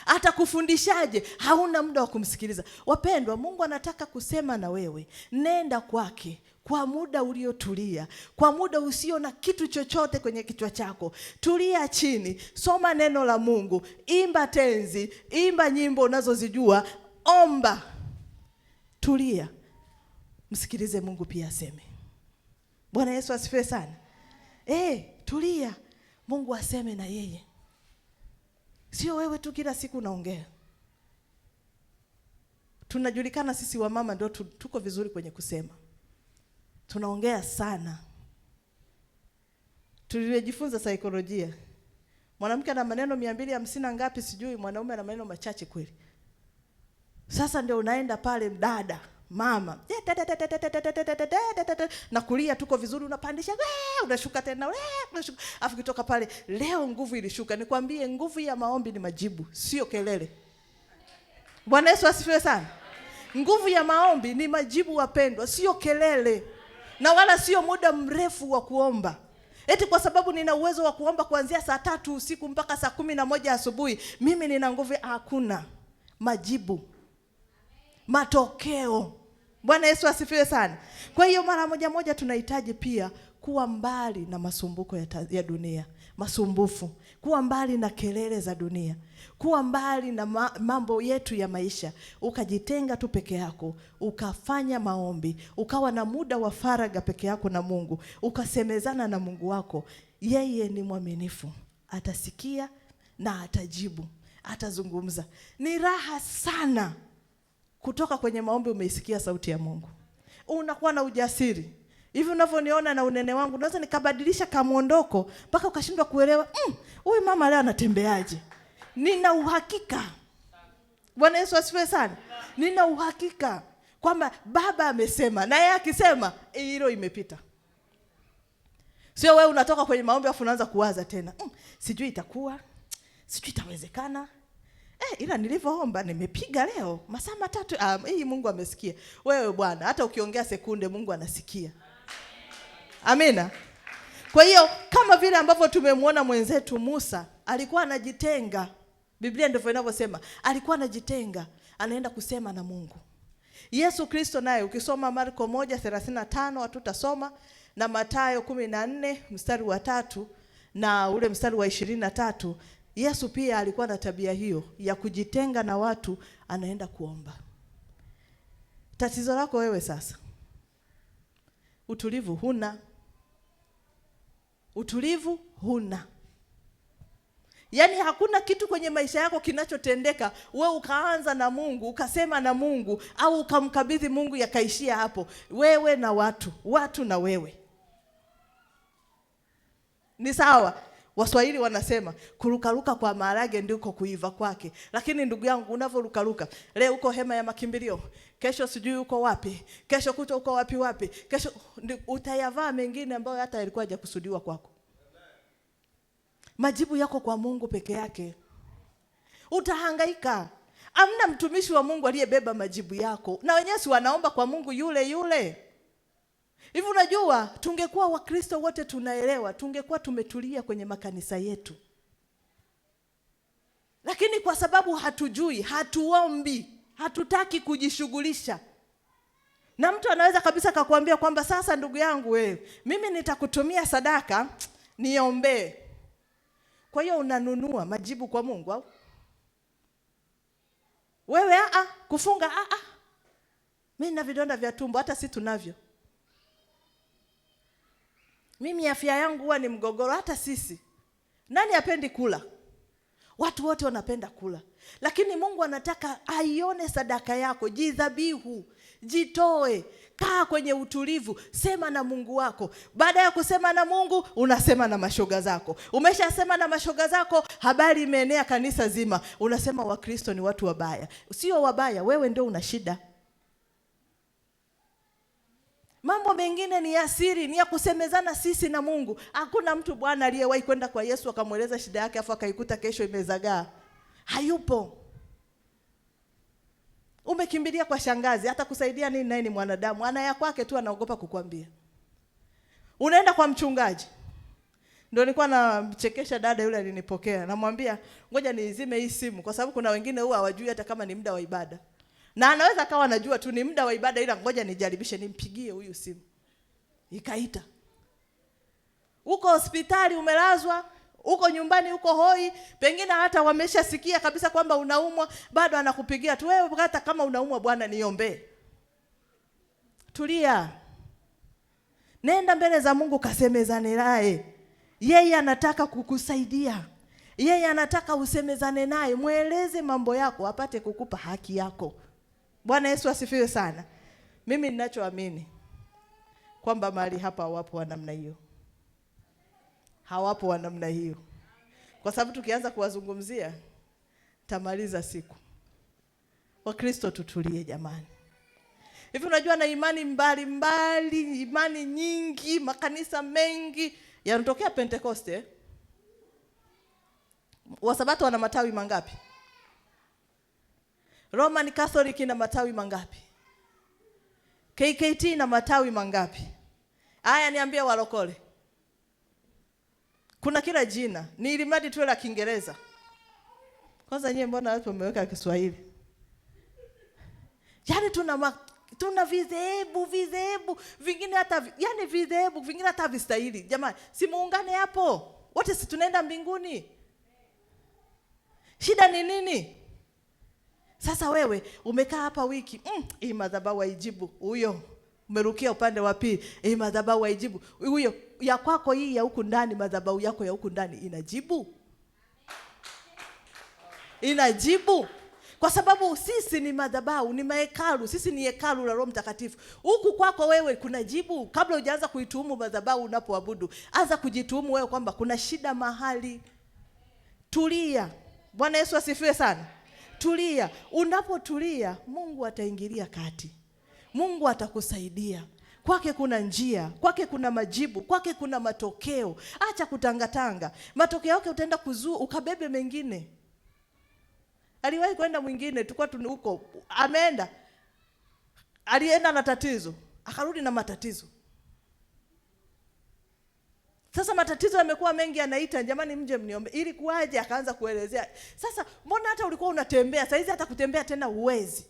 Speaker 1: Atakufundishaje? Hauna muda wa kumsikiliza. Wapendwa, Mungu anataka kusema na wewe. Nenda kwake kwa muda uliotulia, kwa muda usio na kitu chochote kwenye kichwa chako. Tulia chini, soma neno la Mungu, imba tenzi, imba nyimbo unazozijua, omba. Tulia. Msikilize Mungu pia aseme. Bwana Yesu asifiwe sana. Tulia. Mungu aseme na yeye. Sio wewe tu kila siku unaongea. Tunajulikana sisi wamama ndio tuko vizuri kwenye kusema. Tunaongea sana. Tulijifunza saikolojia. Mwanamke ana maneno 250 ngapi sijui, mwanaume ana maneno machache kweli. Sasa ndio unaenda pale dada, mama. Na kulia tuko vizuri, unapandisha, unashuka tena, unashuka. Afu kutoka pale, leo nguvu ilishuka. Nikwambie nguvu ya maombi ni majibu, sio kelele. Bwana Yesu asifiwe sana. Nguvu ya maombi ni majibu wapendwa, sio kelele. Na wala sio muda mrefu wa kuomba. Eti kwa sababu nina uwezo wa kuomba kuanzia saa 3 usiku mpaka saa 11 asubuhi, mimi nina nguvu. Hakuna majibu, matokeo. Bwana Yesu asifiwe sana. Kwa hiyo mara moja tunahitaji pia kuwa mbali na masumbuko ya dunia, masumbufu, kuwa mbali na kelele za dunia, kuwa mbali na mambo yetu ya maisha, ukajitenga tu peke yako, ukafanya maombi, ukawa na muda wa faraga peke yako na Mungu, ukasemezana na Mungu wako. Yeye ni mwaminifu, atasikia na atajibu, atazungumza. Ni raha sana kutoka kwenye maombi umeisikia sauti ya Mungu. Unakuwa na ujasiri. Hivi unavyoniona na unene wangu, naweza nikabadilisha kamuondoko mpaka ukashindwa kuelewa, huyu mama leo anatembeaje? Nina uhakika. Bwana Yesu asifiwe sana. Nina uhakika kwamba Baba amesema, na yeye akisema hilo imepita. Sio wewe unatoka kwenye maombi afu unaanza kuwaza tena, sijui itakuwa, sijui itawezekana. Ila nilivyoomba nimepiga leo masaa 3, hii Mungu amesikia. Wewe bwana, hata ukiongea sekunde Mungu anasikia. Amina. Kwa hiyo kama vile ambavyo tumemwona mwenzetu Musa alikuwa anajitenga, Biblia ndivyo inavyosema, alikuwa anajitenga, anaenda kusema na Mungu. Yesu Kristo naye ukisoma Marko 1:35 hatutasoma, na Mathayo 14 mstari wa 3 na ule mstari wa 23, Yesu pia alikuwa na tabia hiyo ya kujitenga na watu, anaenda kuomba. Tatizo lako wewe sasa, utulivu huna. Utulivu huna. Yaani hakuna kitu kwenye maisha yako kinachotendeka wewe ukaanza na Mungu, ukasema na Mungu, au ukamkabidhi Mungu yakaishia hapo. Wewe na watu na wewe. Ni sawa. Waswahili wanasema kurukaruka kwa maharage ndiko kuiva kwake. Lakini ndugu yangu, unavyorukaruka, leo uko hema ya makimbilio, kesho sijui uko wapi, kesho kuto uko wapi, kesho utayavaa mengine ambayo hata yalikuwa hajakusudiwa kwako. Majibu yako kwa Mungu peke yake. Utahangaika. Hamna mtumishi wa Mungu aliyebeba majibu yako. Na wenyewe si wanaomba kwa Mungu yule yule. Hivi unajua, tungekuwa Wakristo wote tunaelewa, tungekuwa tumetulia kwenye makanisa yetu. Lakini kwa sababu hatujui, hatuombi, hatutaki kujishughulisha. Na mtu anaweza kabisa akakwambia kwamba sasa ndugu yangu wewe, mimi nitakutumia sadaka, niombee. Kwa hiyo unanunua majibu kwa Mungu au? Wewe kufunga mimi nina vidonda vya tumbo, hata si tunavyo. Mimi afya yangu huwa ni mgogoro, hata sisi. Nani hapendi kula? Watu wote wanapenda kula. Lakini Mungu anataka aione sadaka yako, jidhabihu, jitoe, kaa kwenye utulivu, sema na Mungu wako. Baada ya kusema na Mungu, unasema na mashoga zako. Umeshasema na mashoga zako, habari imeenea kanisa zima. Unasema Wakristo ni watu wabaya. Sio wabaya, wewe ndio una shida. Mambo mengine ni ya siri, ni ya kusemezana sisi na Mungu. Hakuna mtu bwana aliyewahi kwenda kwa Yesu akamweleza shida yake afa akaikuta kesho imezagaa. Hayupo. Umekimbilia kwa shangazi, hata kusaidia nini? Naye ni mwanadamu, ana ya kwake tu, anaogopa kukwambia. Unaenda kwa mchungaji. Ndio nilikuwa namchekesha dada yule alinipokea. Namwambia, ngoja niizime hii simu kwa sababu kuna wengine huwa hawajui hata kama ni muda wa ibada. Na anaweza kawa anajua tu ni muda wa ibada, ila ngoja nijaribishe nimpigie huyu simu. Ikaita. Uko hospitali umelazwa, uko nyumbani uko hoi, pengine hata wameshasikia kabisa kwamba unaumwa, bado anakupigia tu, wewe hata kama unaumwa bwana niombe. Tulia. Nenda mbele za Mungu kasemezane naye. Yeye anataka kukusaidia. Yeye anataka usemezane naye, mueleze mambo yako apate kukupa haki yako. Bwana Yesu asifiwe sana. Mimi ninachoamini kwamba mahali hapa hawapo wa namna hiyo. Hawapo wa namna hiyo. Kwa sababu tukianza kuwazungumzia tamaliza siku. Wakristo tutulie jamani. Hivi unajua na imani mbali, imani nyingi, makanisa mengi yanatokea Pentekoste. Wasabato wana matawi mangapi? Roman Catholic ina matawi mangapi? KKT ina matawi mangapi? Haya niambie walokole. Kuna kila jina, ni ili mradi tuwe la Kiingereza. Kwanza nyewe mbona watu wameweka Kiswahili? Yaani tuna vizehebu vingine hata vizehebu vingine hata vistahili. Jamani, si muungane hapo. Wote si tunaenda mbinguni. Shida ni nini? Sasa wewe umekaa hapa wiki, hii madhabahu haijibu. Huyo umerukia upande wa pili, hii madhabahu haijibu. Huyo ya kwako hii ya huku ndani, madhabahu yako ya huku ndani inajibu. Inajibu. Kwa sababu sisi ni madhabahu, ni mahekalu, sisi ni hekalu la Roho Mtakatifu. Huku kwako wewe kuna jibu. Kabla hujaanza kuituhumu madhabahu unapoabudu, anza kujituhumu wewe kwamba kuna shida mahali. Tulia. Bwana Yesu asifiwe sana. Tulia. Unapotulia, Mungu ataingilia kati. Mungu atakusaidia. Kwake kuna njia, kwake kuna majibu, kwake kuna matokeo. Acha kutangatanga. Matokeo yake utaenda kuzua, ukabebe mengine. Aliwahi kwenda mwingine, tulikuwa huko, alienda na tatizo, akarudi na matatizo. Sasa matatizo yamekuwa mengi, anaita, jamani mje mniombe. Ili kuaje? Akaanza kuelezea. Sasa mbona hata ulikuwa unatembea, sasa hizi hata kutembea tena uwezi?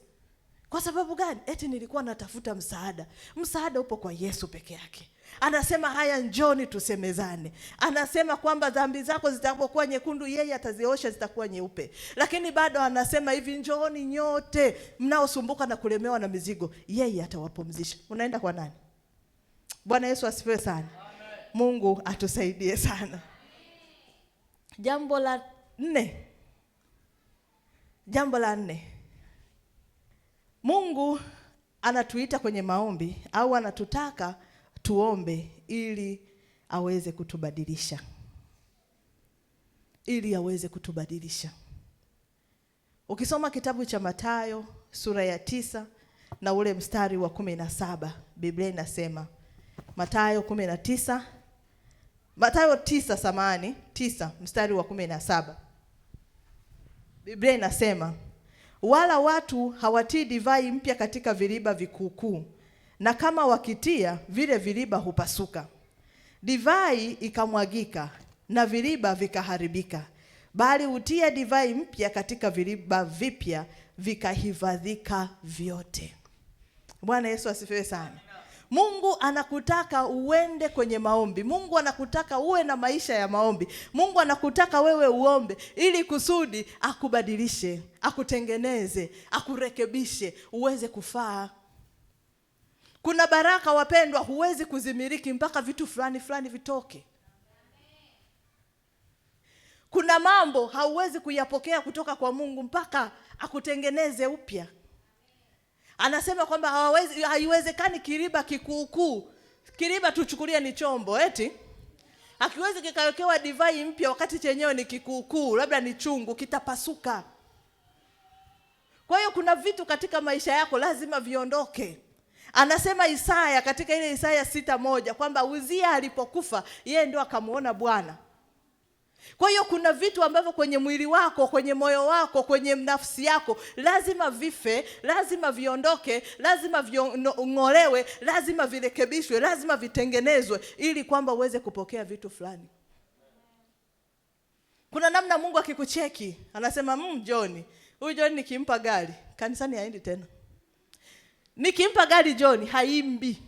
Speaker 1: Kwa sababu gani? Eti nilikuwa natafuta msaada. Msaada upo kwa Yesu peke yake. Anasema haya, njoni tusemezane. Anasema kwamba dhambi zako zitakuwa nyekundu, yeye ataziosha zitakuwa nyeupe. Lakini bado anasema hivi, njoni nyote mnaosumbuka na kulemewa na mizigo, yeye atawapumzisha. Unaenda kwa nani? Bwana Yesu asifiwe sana. Amen. Mungu atusaidie sana. Jambo la 4. Mungu anatuita kwenye maombi, au anatutaka tuombe ili aweze kutubadilisha. Ili aweze kutubadilisha. Ukisoma kitabu cha Mathayo sura ya 9 na ule mstari wa 17, Biblia inasema, Mathayo 9 mstari wa 17. Biblia inasema, wala watu hawatii divai mpya katika viriba vikuukuu, na kama wakitia, vile viriba hupasuka, divai ikamwagika na viriba vikaharibika. Bali hutia divai mpya katika viriba vipya, vikahifadhika vyote. Bwana Yesu asifiwe sana. Mungu anakutaka uende kwenye maombi. Mungu anakutaka uwe na maisha ya maombi. Mungu anakutaka wewe uombe ili kusudi akubadilishe, akutengeneze, akurekebishe, uweze kufaa. Kuna baraka wapendwa, huwezi kuzimiliki mpaka vitu fulani vitoke. Kuna mambo hauwezi kuyapokea kutoka kwa Mungu mpaka akutengeneze upya. Anasema kwamba haiwezekani kiriba kikuukuu. Kiriba tuchukulia ni chombo, eti hakiwezi kikawekewa divai mpya wakati chenyewe ni kikuukuu, labda ni chungu, kitapasuka. Kwa hiyo kuna vitu katika maisha yako lazima viondoke. Anasema Isaya katika ile Isaya 6:1 kwamba Uzia alipokufa, yeye ndio akamuona Bwana. Kwa hiyo kuna vitu ambavyo kwenye mwili wako, kwenye moyo wako, kwenye nafsi yako lazima vife, lazima viondoke, lazima ving'olewe, lazima virekebishwe, lazima vitengenezwe ili kwamba uweze kupokea vitu fulani. Kuna namna Mungu akikucheki, anasema John, huyu John nikimpa gari, kanisani haendi tena. Nikimpa gari John haimbi.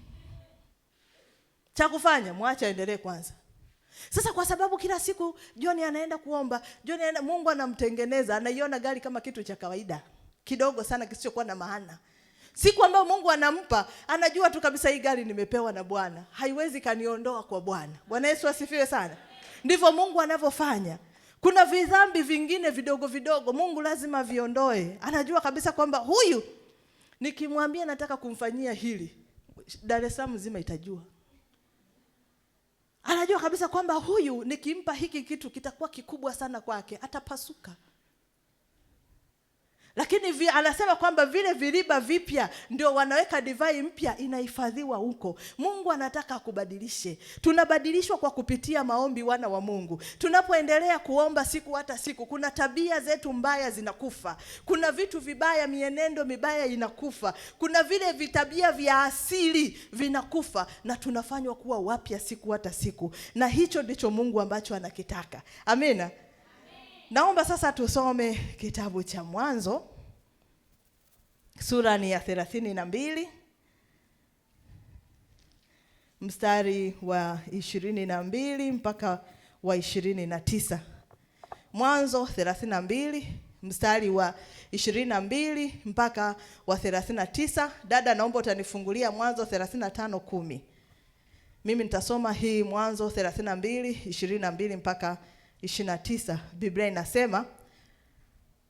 Speaker 1: Cha kufanya, mwacha aendelee kwanza. Sasa kwa sababu kila siku John anaenda kuomba, Mungu anamtengeneza, anaiona gari kama kitu cha kawaida, kidogo sana kisichokuwa na maana. Siku ambayo Mungu anampa, anajua tu kabisa hii gari nimepewa na Bwana, haiwezi kaniondoa kwa Bwana. Bwana Yesu asifiwe sana. Ndivyo Mungu anavyofanya. Kuna vidhambi vingine vidogo Mungu lazima viondoe. Anajua kabisa kwamba huyu nikimwambia nataka kumfanyia hili, Dar es Salaam nzima itajua. Anajua kabisa kwamba huyu nikimpa hiki kitu kitakuwa kikubwa sana kwake, atapasuka. Lakini anasema kwamba vile viriba vipya ndio wanaweka divai mpya inahifadhiwa huko. Mungu anataka akubadilishe. Tunabadilishwa kwa kupitia maombi, wana wa Mungu. Tunapoendelea kuomba siku hata siku, kuna tabia zetu mbaya zinakufa. Kuna vitu vibaya, mienendo mibaya inakufa. Kuna vile vitabia vya asili vinakufa na tunafanywa kuwa wapya siku hata siku. Na hicho ndicho Mungu ambacho anakitaka. Amina. Naomba sasa tusome kitabu cha Mwanzo. Sura ni ya 32. Mstari wa 22 mpaka wa 29. Mwanzo 32, mstari wa 22 mpaka wa 39. Dada, naomba utanifungulia Mwanzo 35:10. Mimi nitasoma hii Mwanzo 32:22 mpaka 29. Biblia inasema,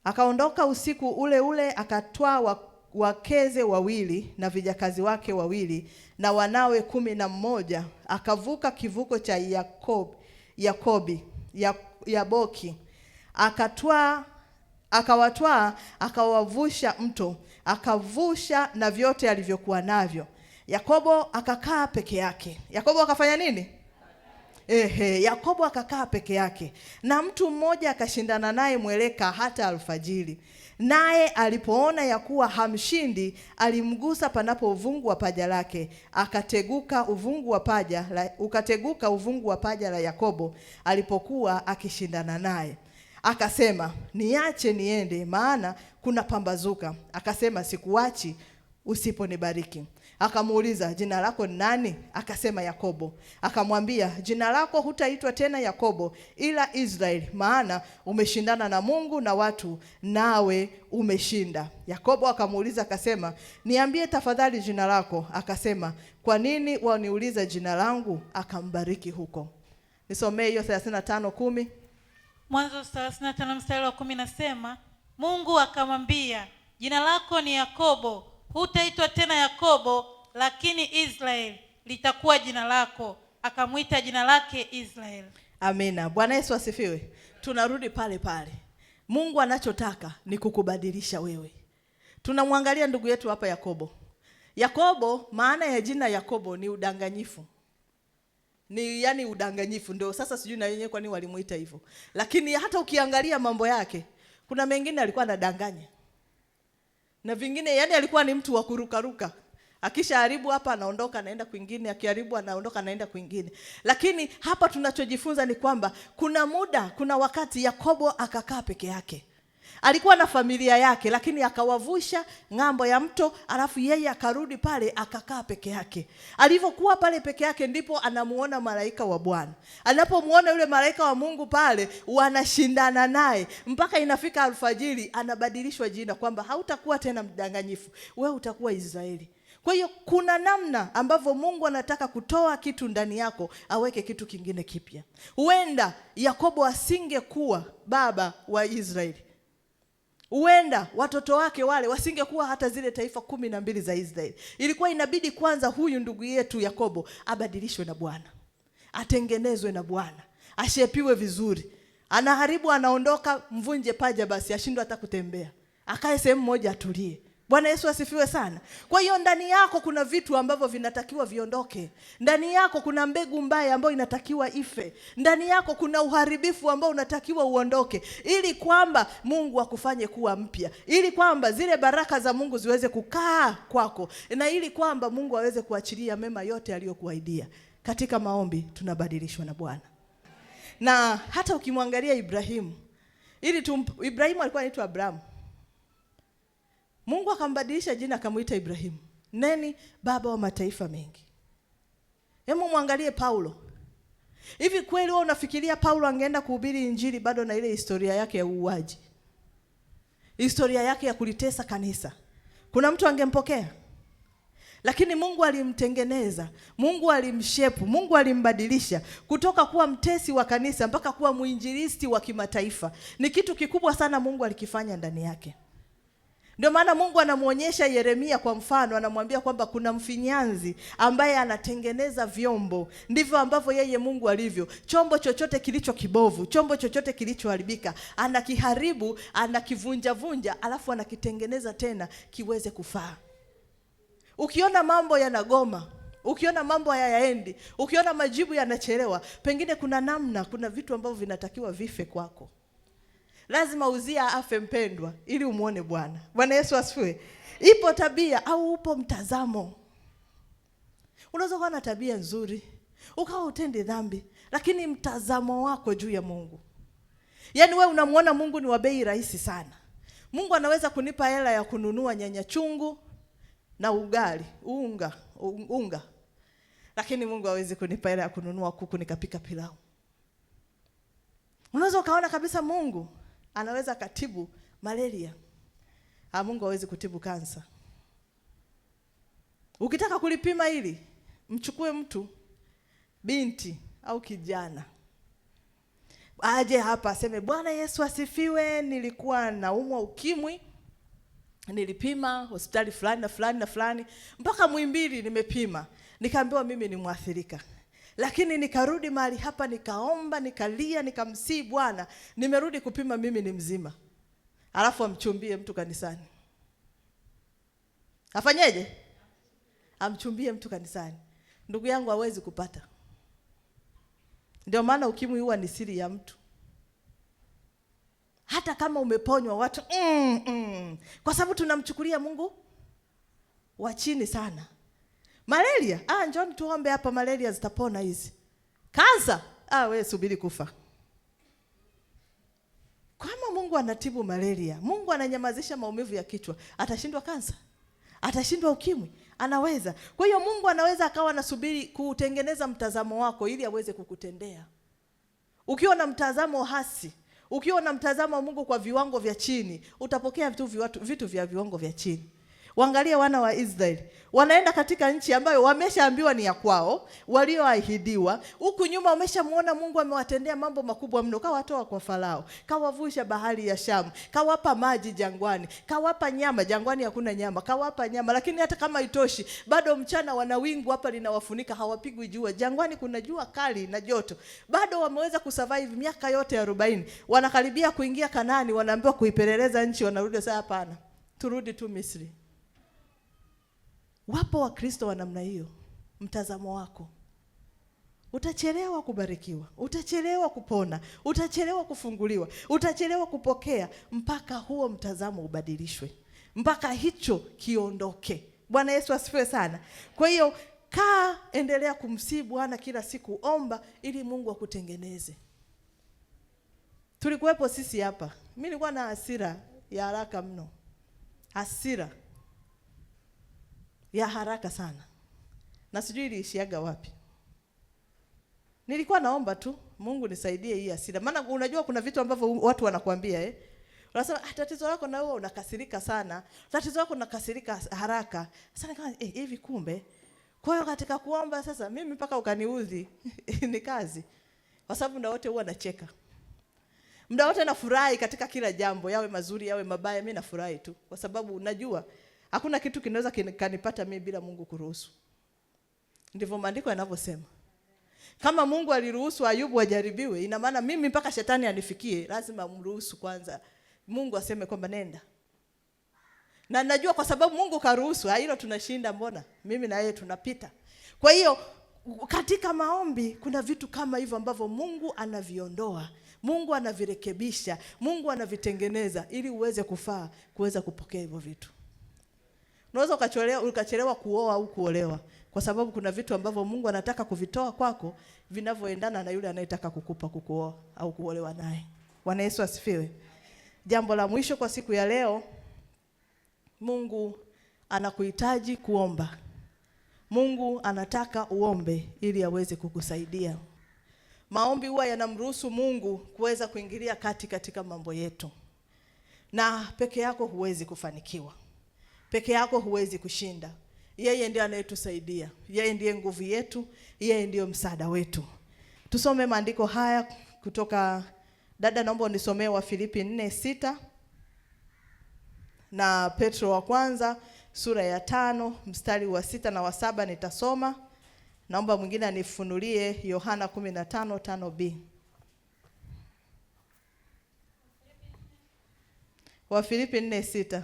Speaker 1: akaondoka usiku ule ule, akatwaa wakeze wawili na vijakazi wake wawili na wanawe 11, akavuka kivuko cha Yaboki, akawatwaa, akawavusha mto, akavusha na vyote alivyokuwa navyo. Yakobo akakaa peke yake. Yakobo akafanya nini? Yakobo akakaa peke yake, na mtu mmoja akashindana naye mweleka hata alfajiri. Naye alipoona ya kuwa hamshindi, alimgusa panapo uvungu wa paja lake, ukateguka uvungu wa paja la Yakobo alipokuwa akishindana naye. Akasema, niache niende, maana kuna pambazuka. Akasema, sikuachi usiponibariki. Akamuuliza, jina lako ni nani? Akasema, Yakobo. Akamwambia, jina lako hutaitwa tena Yakobo, ila Israeli, maana umeshindana na Mungu na watu, nawe umeshinda. Yakobo akamuuliza akasema, niambie tafadhali jina lako. Akasema, kwa nini waniuliza jina langu? Akambariki huko. Nisomee hiyo 35:10.
Speaker 2: Mwanzo 35 mstari wa 10 nasema, Mungu akamwambia, jina lako ni Yakobo, hutaitwa tena Yakobo, lakini Israeli litakuwa jina lako. Akamwita jina lake Israeli. Amina.
Speaker 1: Bwana Yesu asifiwe. Tunarudi pale pale. Mungu anachotaka ni kukubadilisha wewe. Tunamwangalia ndugu yetu hapa Yakobo. Yakobo, maana ya jina Yakobo ni udanganyifu. Ni udanganyifu, ndio sasa sijui na wenyewe kwa nini walimuita hivyo. Lakini hata ukiangalia mambo yake, kuna mengine alikuwa anadanganya. Na vingine alikuwa ni mtu wa kurukaruka. Akishaharibu hapa anaondoka anaenda kwingine, akiharibu anaondoka anaenda kwingine. Lakini hapa tunachojifunza ni kwamba kuna wakati Yakobo akakaa peke yake. Alikuwa na familia yake, lakini akawavusha ng'ambo ya mto, alafu yeye akarudi pale akakaa peke yake. Alivyokuwa pale peke yake ndipo anamuona malaika wa Bwana. Anapomuona yule malaika wa Mungu pale, wanashindana naye mpaka inafika alfajiri, anabadilishwa jina kwamba hautakuwa tena mdanganyifu, wewe utakuwa Israeli. Kwa hiyo kuna namna ambavyo Mungu anataka kutoa kitu ndani yako, aweke kitu kingine kipya. Huenda Yakobo asingekuwa baba wa Israeli. Huenda watoto wake wale wasingekuwa hata zile taifa 12 za Israeli. Ilikuwa inabidi kwanza huyu ndugu yetu Yakobo abadilishwe na Bwana, atengenezwe na Bwana, ashepiwe vizuri. Anaharibu, anaondoka, mvunje paja basi, ashindwe hata kutembea, akae sehemu moja atulie. Bwana Yesu asifiwe sana. Kwa hiyo ndani yako kuna vitu ambavyo vinatakiwa viondoke. Ndani yako kuna mbegu mbaya ambayo inatakiwa ife. Ndani yako kuna uharibifu ambao unatakiwa uondoke, ili kwamba Mungu akufanye kuwa mpya, ili kwamba zile baraka za Mungu ziweze kukaa kwako, na ili kwamba Mungu aweze kuachilia mema yote aliyokuahidia. Katika maombi tunabadilishwa na Bwana. Na hata ukimwangalia Ibrahimu, Ibrahimu alikuwa anaitwa Abraham. Mungu akambadilisha jina akamuita Ibrahimu. Neni? Baba wa mataifa mengi. Hebu muangalie Paulo. Hivi kweli wewe unafikiria Paulo angeenda kuhubiri injili bado na ile historia yake ya uuaji, historia yake ya kulitesa kanisa, kuna mtu angempokea? Lakini Mungu alimtengeneza, Mungu alimshepu, Mungu alimbadilisha kutoka kuwa mtesi wa kanisa mpaka kuwa muinjilisti wa kimataifa. Ni kitu kikubwa sana Mungu alikifanya ndani yake. Ndio maana Mungu anamuonyesha Yeremia kwa mfano, anamwambia kwamba kuna mfinyanzi ambaye anatengeneza vyombo. Ndivyo ambavyo yeye Mungu alivyo. Chombo chochote kilicho kibovu, chombo chochote kilichoharibika, anakiharibu, anakivunja, alafu anakitengeneza tena kiweze kufaa. Ukiona mambo yanagoma, ukiona mambo hayaendi, ukiona majibu yanachelewa, pengine kuna vitu ambavyo vinatakiwa vife kwako. Lazima Uzia afe mpendwa ili umuone Bwana. Bwana Yesu asifiwe. Ipo tabia au upo mtazamo. Unaweza kuwa na tabia nzuri, ukawa utendi dhambi, lakini mtazamo wako juu ya Mungu. Yaani wewe unamuona Mungu ni wa bei rahisi sana. Mungu anaweza kunipa hela ya kununua nyanya chungu na ugali, unga. Lakini Mungu hawezi kunipa hela ya kununua kuku nikapika pilau. Unaweza ukaona kabisa Mungu anaweza katibu malaria. Mungu hawezi kutibu kansa. Ukitaka kulipima hili, mchukue mtu, binti au kijana, aje hapa aseme, Bwana Yesu asifiwe, nilikuwa naumwa ukimwi, nilipima hospitali fulani na fulani na fulani, mpaka Muhimbili nimepima, nikaambiwa mimi ni mwathirika. Lakini nikarudi mahali hapa, nikaomba, nikalia, nikamsii Bwana, nimerudi kupima mimi ni mzima. Alafu amchumbie mtu kanisani. Afanyeje? Amchumbie mtu kanisani. Ndugu yangu hawezi kupata. Ndio maana ukimwi huwa ni siri ya mtu. Hata kama umeponywa watu kwa sababu tunamchukulia Mungu wa chini sana. Malaria, njoni tuombe hapa, malaria zitapona hizi. Kansa, wewe subiri kufa. Kama Mungu anatibu malaria, Mungu ananyamazisha maumivu ya kichwa, atashindwa kansa? Atashindwa ukimwi? Anaweza. Kwa hiyo Mungu anaweza akawa anasubiri kutengeneza mtazamo wako ili aweze kukutendea. Ukiwa na mtazamo hasi, ukiwa na mtazamo wa Mungu kwa viwango vya chini, utapokea vitu vya viwango vya chini. Waangalie wana wa Israeli. Wanaenda katika nchi ambayo wameshaambiwa ni ya kwao, walioahidiwa. Huku nyuma wameshamuona Mungu amewatendea mambo makubwa mno. Kawatoa kwa Farao, kawavusha bahari ya Shamu, kawapa maji jangwani, kawapa nyama, jangwani hakuna nyama, kawapa nyama. Lakini hata kama itoshi, bado mchana wana wingu hapa linawafunika, hawapigwi jua. Jangwani kuna jua kali na joto. Bado wameweza kusurvive miaka yote 40. Wanakaribia kuingia Kanaani, wanaambiwa kuipeleleza nchi, wanarudi sasa, hapana, turudi tu Misri. Wapo Wakristo wa namna hiyo. Mtazamo wako, utachelewa kubarikiwa, utachelewa kupona, utachelewa kufunguliwa, utachelewa kupokea, mpaka huo mtazamo ubadilishwe, mpaka hicho kiondoke. Bwana Yesu asifiwe sana. Kwa hiyo endelea kumsihi Bwana kila siku, omba ili Mungu akutengeneze. Tulikuwepo sisi hapa. Mimi nilikuwa na hasira ya haraka mno. Hasira ya haraka sana. Na sijui iliishiaga wapi. Nilikuwa naomba tu, Mungu nisaidie hii hasira. Maana unajua kuna vitu ambavyo watu wanakuambia Unasema tatizo lako na wewe unakasirika sana. Tatizo lako unakasirika haraka. Sasa kama hivi kumbe. Kwa hiyo katika kuomba sasa mimi mpaka ukaniudhi ni kazi. Kwa sababu muda wote huwa nacheka. Muda wote nafurahi katika kila jambo, yawe mazuri yawe mabaya, mimi nafurahi tu. Kwa sababu unajua hakuna kitu kinaweza kanipata mimi bila Mungu kuruhusu. Ndivyo maandiko yanavyosema. Kama Mungu aliruhusu Ayubu ajaribiwe, ina maana mimi mpaka shetani anifikie, lazima mruhusu kwanza. Mungu aseme kwamba nenda. Na najua kwa sababu Mungu karuhusu, hilo tunashinda mbona? Mimi na yeye tunapita. Kwa hiyo katika maombi kuna vitu kama hivyo ambavyo Mungu anaviondoa, Mungu anavirekebisha, Mungu anavitengeneza ili uweze kufaa kuweza kupokea hivyo vitu. Unaweza ukachelewa kuoa au kuolewa kwa sababu kuna vitu ambavyo Mungu anataka kuvitoa kwako vinavyoendana na yule anayetaka kukuoa au kuolewa naye. Bwana Yesu asifiwe. Jambo la mwisho kwa siku ya leo, Mungu anakuhitaji kuomba. Mungu anataka uombe ili aweze kukusaidia. Maombi huwa yanamruhusu Mungu kuweza kuingilia katika mambo yetu. Na peke yako huwezi kufanikiwa. Peke yako huwezi kushinda. Yeye ndiye anayetusaidia. Yeye ndiye nguvu yetu, yeye ndiye msaada wetu. Tusome maandiko haya kutoka, dada naomba unisomee Wafilipi 4:6. na Petro wa kwanza sura ya 5 mstari wa 6 na wa 7 nitasoma. Naomba mwingine anifunulie Yohana 15:5b. Wafilipi 4:6.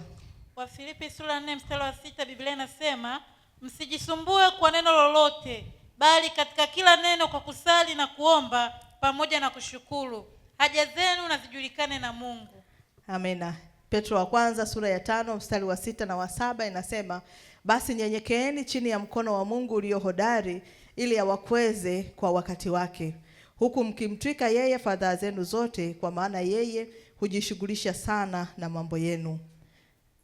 Speaker 2: Wafilipi sura 4 mstari wa 6, Biblia inasema msijisumbue kwa neno lolote, bali katika kila neno kwa kusali na kuomba pamoja na kushukuru haja zenu na zijulikane na Mungu.
Speaker 1: Amina. Petro wa kwanza sura ya 5 mstari wa 6 na wa 7 inasema basi nyenyekeeni chini ya mkono wa Mungu ulio hodari, ili awakweze kwa wakati wake, huku mkimtwika yeye fadhaa zenu zote, kwa maana yeye hujishughulisha sana na mambo yenu.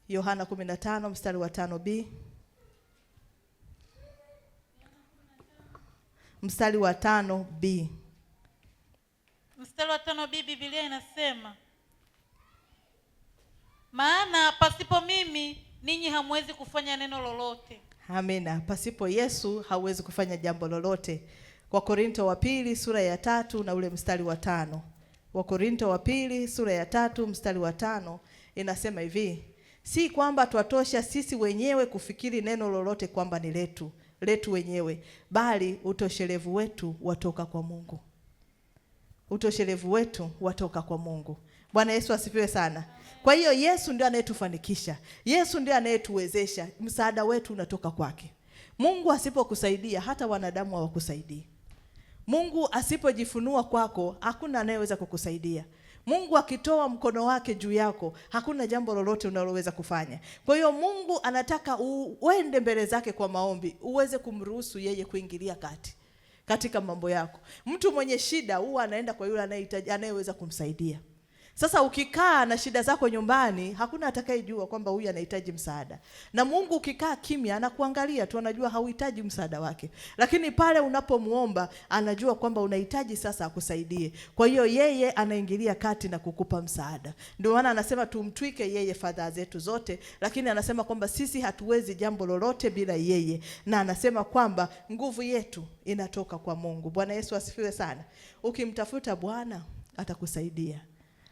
Speaker 1: Yohana 15 mstari wa 5b. Mstari wa 5b.
Speaker 2: Mstari wa 5b, Biblia inasema maana pasipo mimi ninyi hamwezi kufanya neno lolote.
Speaker 1: Amina. Pasipo Yesu hauwezi kufanya jambo lolote. Wakorintho wa pili sura ya 3 na ule mstari wa 5. Wakorintho wa pili sura ya 3 mstari wa 5 inasema hivi: si kwamba twatosha sisi wenyewe kufikiri neno lolote kwamba ni letu wenyewe, bali utoshelevu wetu watoka kwa Mungu. Utoshelevu wetu watoka kwa Mungu. Bwana Yesu asifiwe sana. Kwa hiyo Yesu ndiye anayetufanikisha. Yesu ndiye anayetuwezesha. Msaada wetu unatoka kwake. Mungu asipokusaidia hata wanadamu hawakusaidii. Mungu asipojifunua kwako hakuna anayeweza kukusaidia. Mungu akitoa mkono wake juu yako hakuna jambo lolote unaloweza kufanya. Kwa hiyo Mungu anataka uende mbele zake kwa maombi, uweze kumruhusu yeye kuingilia kati katika mambo yako. Mtu mwenye shida huwa anaenda kwa yule anayehitaji, anayeweza kumsaidia. Sasa ukikaa na shida zako nyumbani, hakuna atakayejua kwamba huyu anahitaji msaada. Na Mungu ukikaa kimya anakuangalia tu, anajua hauhitaji msaada wake. Lakini pale unapomuomba anajua kwamba unahitaji sasa akusaidie. Kwa hiyo yeye anaingilia kati na kukupa msaada. Ndio maana anasema tumtwike yeye fadhaa zetu zote, lakini anasema kwamba sisi hatuwezi jambo lolote bila yeye. Na anasema kwamba nguvu yetu inatoka kwa Mungu. Bwana Yesu asifiwe sana. Ukimtafuta Bwana atakusaidia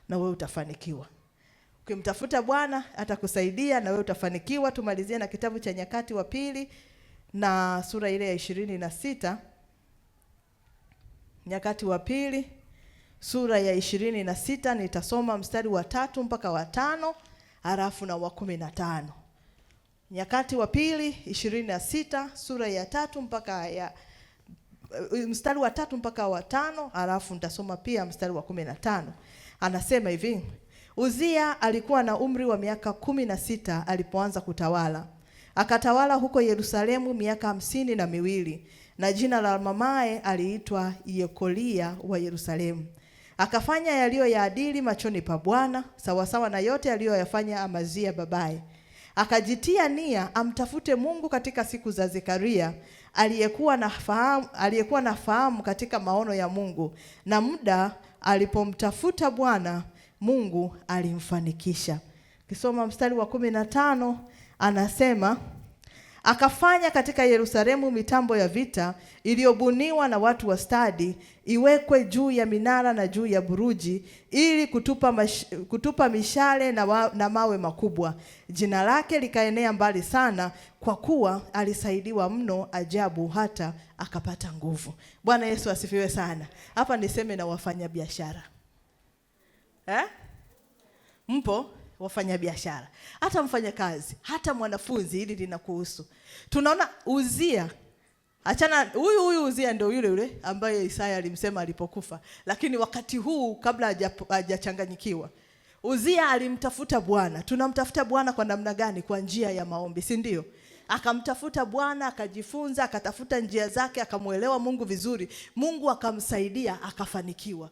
Speaker 1: na wewe utafanikiwa. Ukimtafuta Bwana atakusaidia na wewe utafanikiwa. Tumalizie na kitabu cha Nyakati wa pili na sura ile ya 26. Nyakati wa pili sura ya 26, nitasoma mstari wa 3 mpaka wa 5 halafu na wa 15. Nyakati wa pili 26 sura ya 3 mpaka ya mstari wa 3 mpaka wa 5 halafu nitasoma pia mstari wa 15. Anasema hivi: Uzia alikuwa na umri wa miaka 16 alipoanza kutawala. Akatawala huko Yerusalemu miaka 52, na jina la mamaye aliitwa Yekolia wa Yerusalemu. Akafanya yaliyo ya adili machoni pa Bwana, sawasawa na yote aliyoyafanya Amazia babaye. Akajitia nia amtafute Mungu katika siku za Zekaria, aliyekuwa na fahamu katika maono ya Mungu, na muda alipomtafuta Bwana Mungu alimfanikisha. Kisoma mstari wa 15 anasema akafanya katika Yerusalemu mitambo ya vita iliyobuniwa na watu wa stadi, iwekwe juu ya minara na juu ya buruji, ili kutupa mishale na mawe makubwa. Jina lake likaenea mbali sana, kwa kuwa alisaidiwa mno ajabu, hata akapata nguvu. Bwana Yesu asifiwe sana. Hapa niseme na wafanya biashara. Mpo wafanya biashara, hata mfanya kazi, hata mwanafunzi, hili linakuhusu. Tunaona Uzia, achana huyu Uzia ndio yule ambaye Isaya alimsema alipokufa, lakini wakati huu kabla hajachanganyikiwa, Uzia alimtafuta Bwana. Tunamtafuta Bwana kwa namna gani? Kwa njia ya maombi, si ndio? Akamtafuta Bwana, akajifunza, akatafuta njia zake, akamuelewa Mungu vizuri. Mungu akamsaidia, akafanikiwa.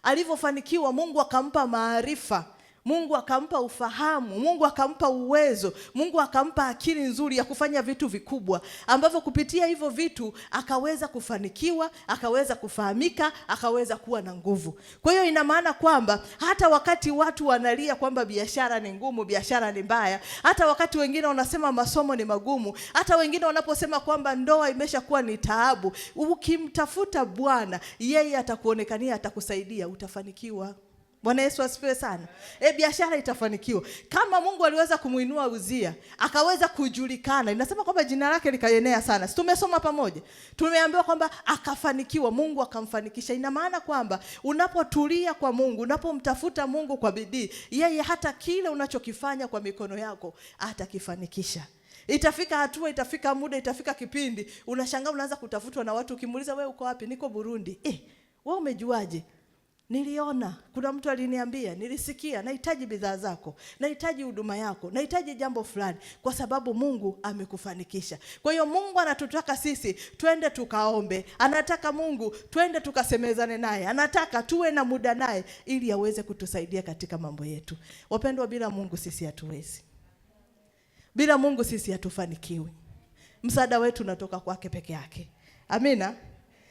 Speaker 1: Alivyofanikiwa, Mungu akampa maarifa, Mungu akampa ufahamu, Mungu akampa uwezo, Mungu akampa akili nzuri ya kufanya vitu vikubwa, ambavyo kupitia hivyo vitu akaweza kufanikiwa, akaweza kufahamika, akaweza kuwa na nguvu. Kwa hiyo ina maana kwamba hata wakati watu wanalia kwamba biashara ni ngumu, biashara ni mbaya, hata wakati wengine wanasema masomo ni magumu, hata wengine wanaposema kwamba ndoa imeshakuwa ni taabu, ukimtafuta Bwana yeye atakuonekania, atakusaidia, utafanikiwa. Bwana Yesu asifiwe sana. Biashara itafanikiwa. Kama Mungu aliweza kumuinua Uzia, akaweza kujulikana. Inasema kwamba jina lake likaenea sana. Tumesoma pamoja. Tumeambiwa kwamba akafanikiwa, Mungu akamfanikisha. Ina maana kwamba unapotulia kwa Mungu, unapomtafuta Mungu kwa bidii, yeye hata kile unachokifanya kwa mikono yako atakifanikisha. Itafika hatua, itafika muda, itafika kipindi, unashangaa unaanza kutafutwa na watu, ukimuuliza wewe uko wapi? Niko Burundi. Wewe umejuaje? Niliona, kuna mtu aliniambia, nilisikia, nahitaji bidhaa zako, nahitaji huduma yako, nahitaji jambo fulani, kwa sababu Mungu amekufanikisha. Kwa hiyo Mungu anatutaka sisi twende tukaombe. Anataka Mungu twende tukasemezane naye. Anataka tuwe na muda naye ili aweze kutusaidia katika mambo yetu. Wapendwa, bila Mungu sisi hatuwezi. Bila Mungu sisi hatufanikiwi. Msaada wetu unatoka kwake peke yake. Amina.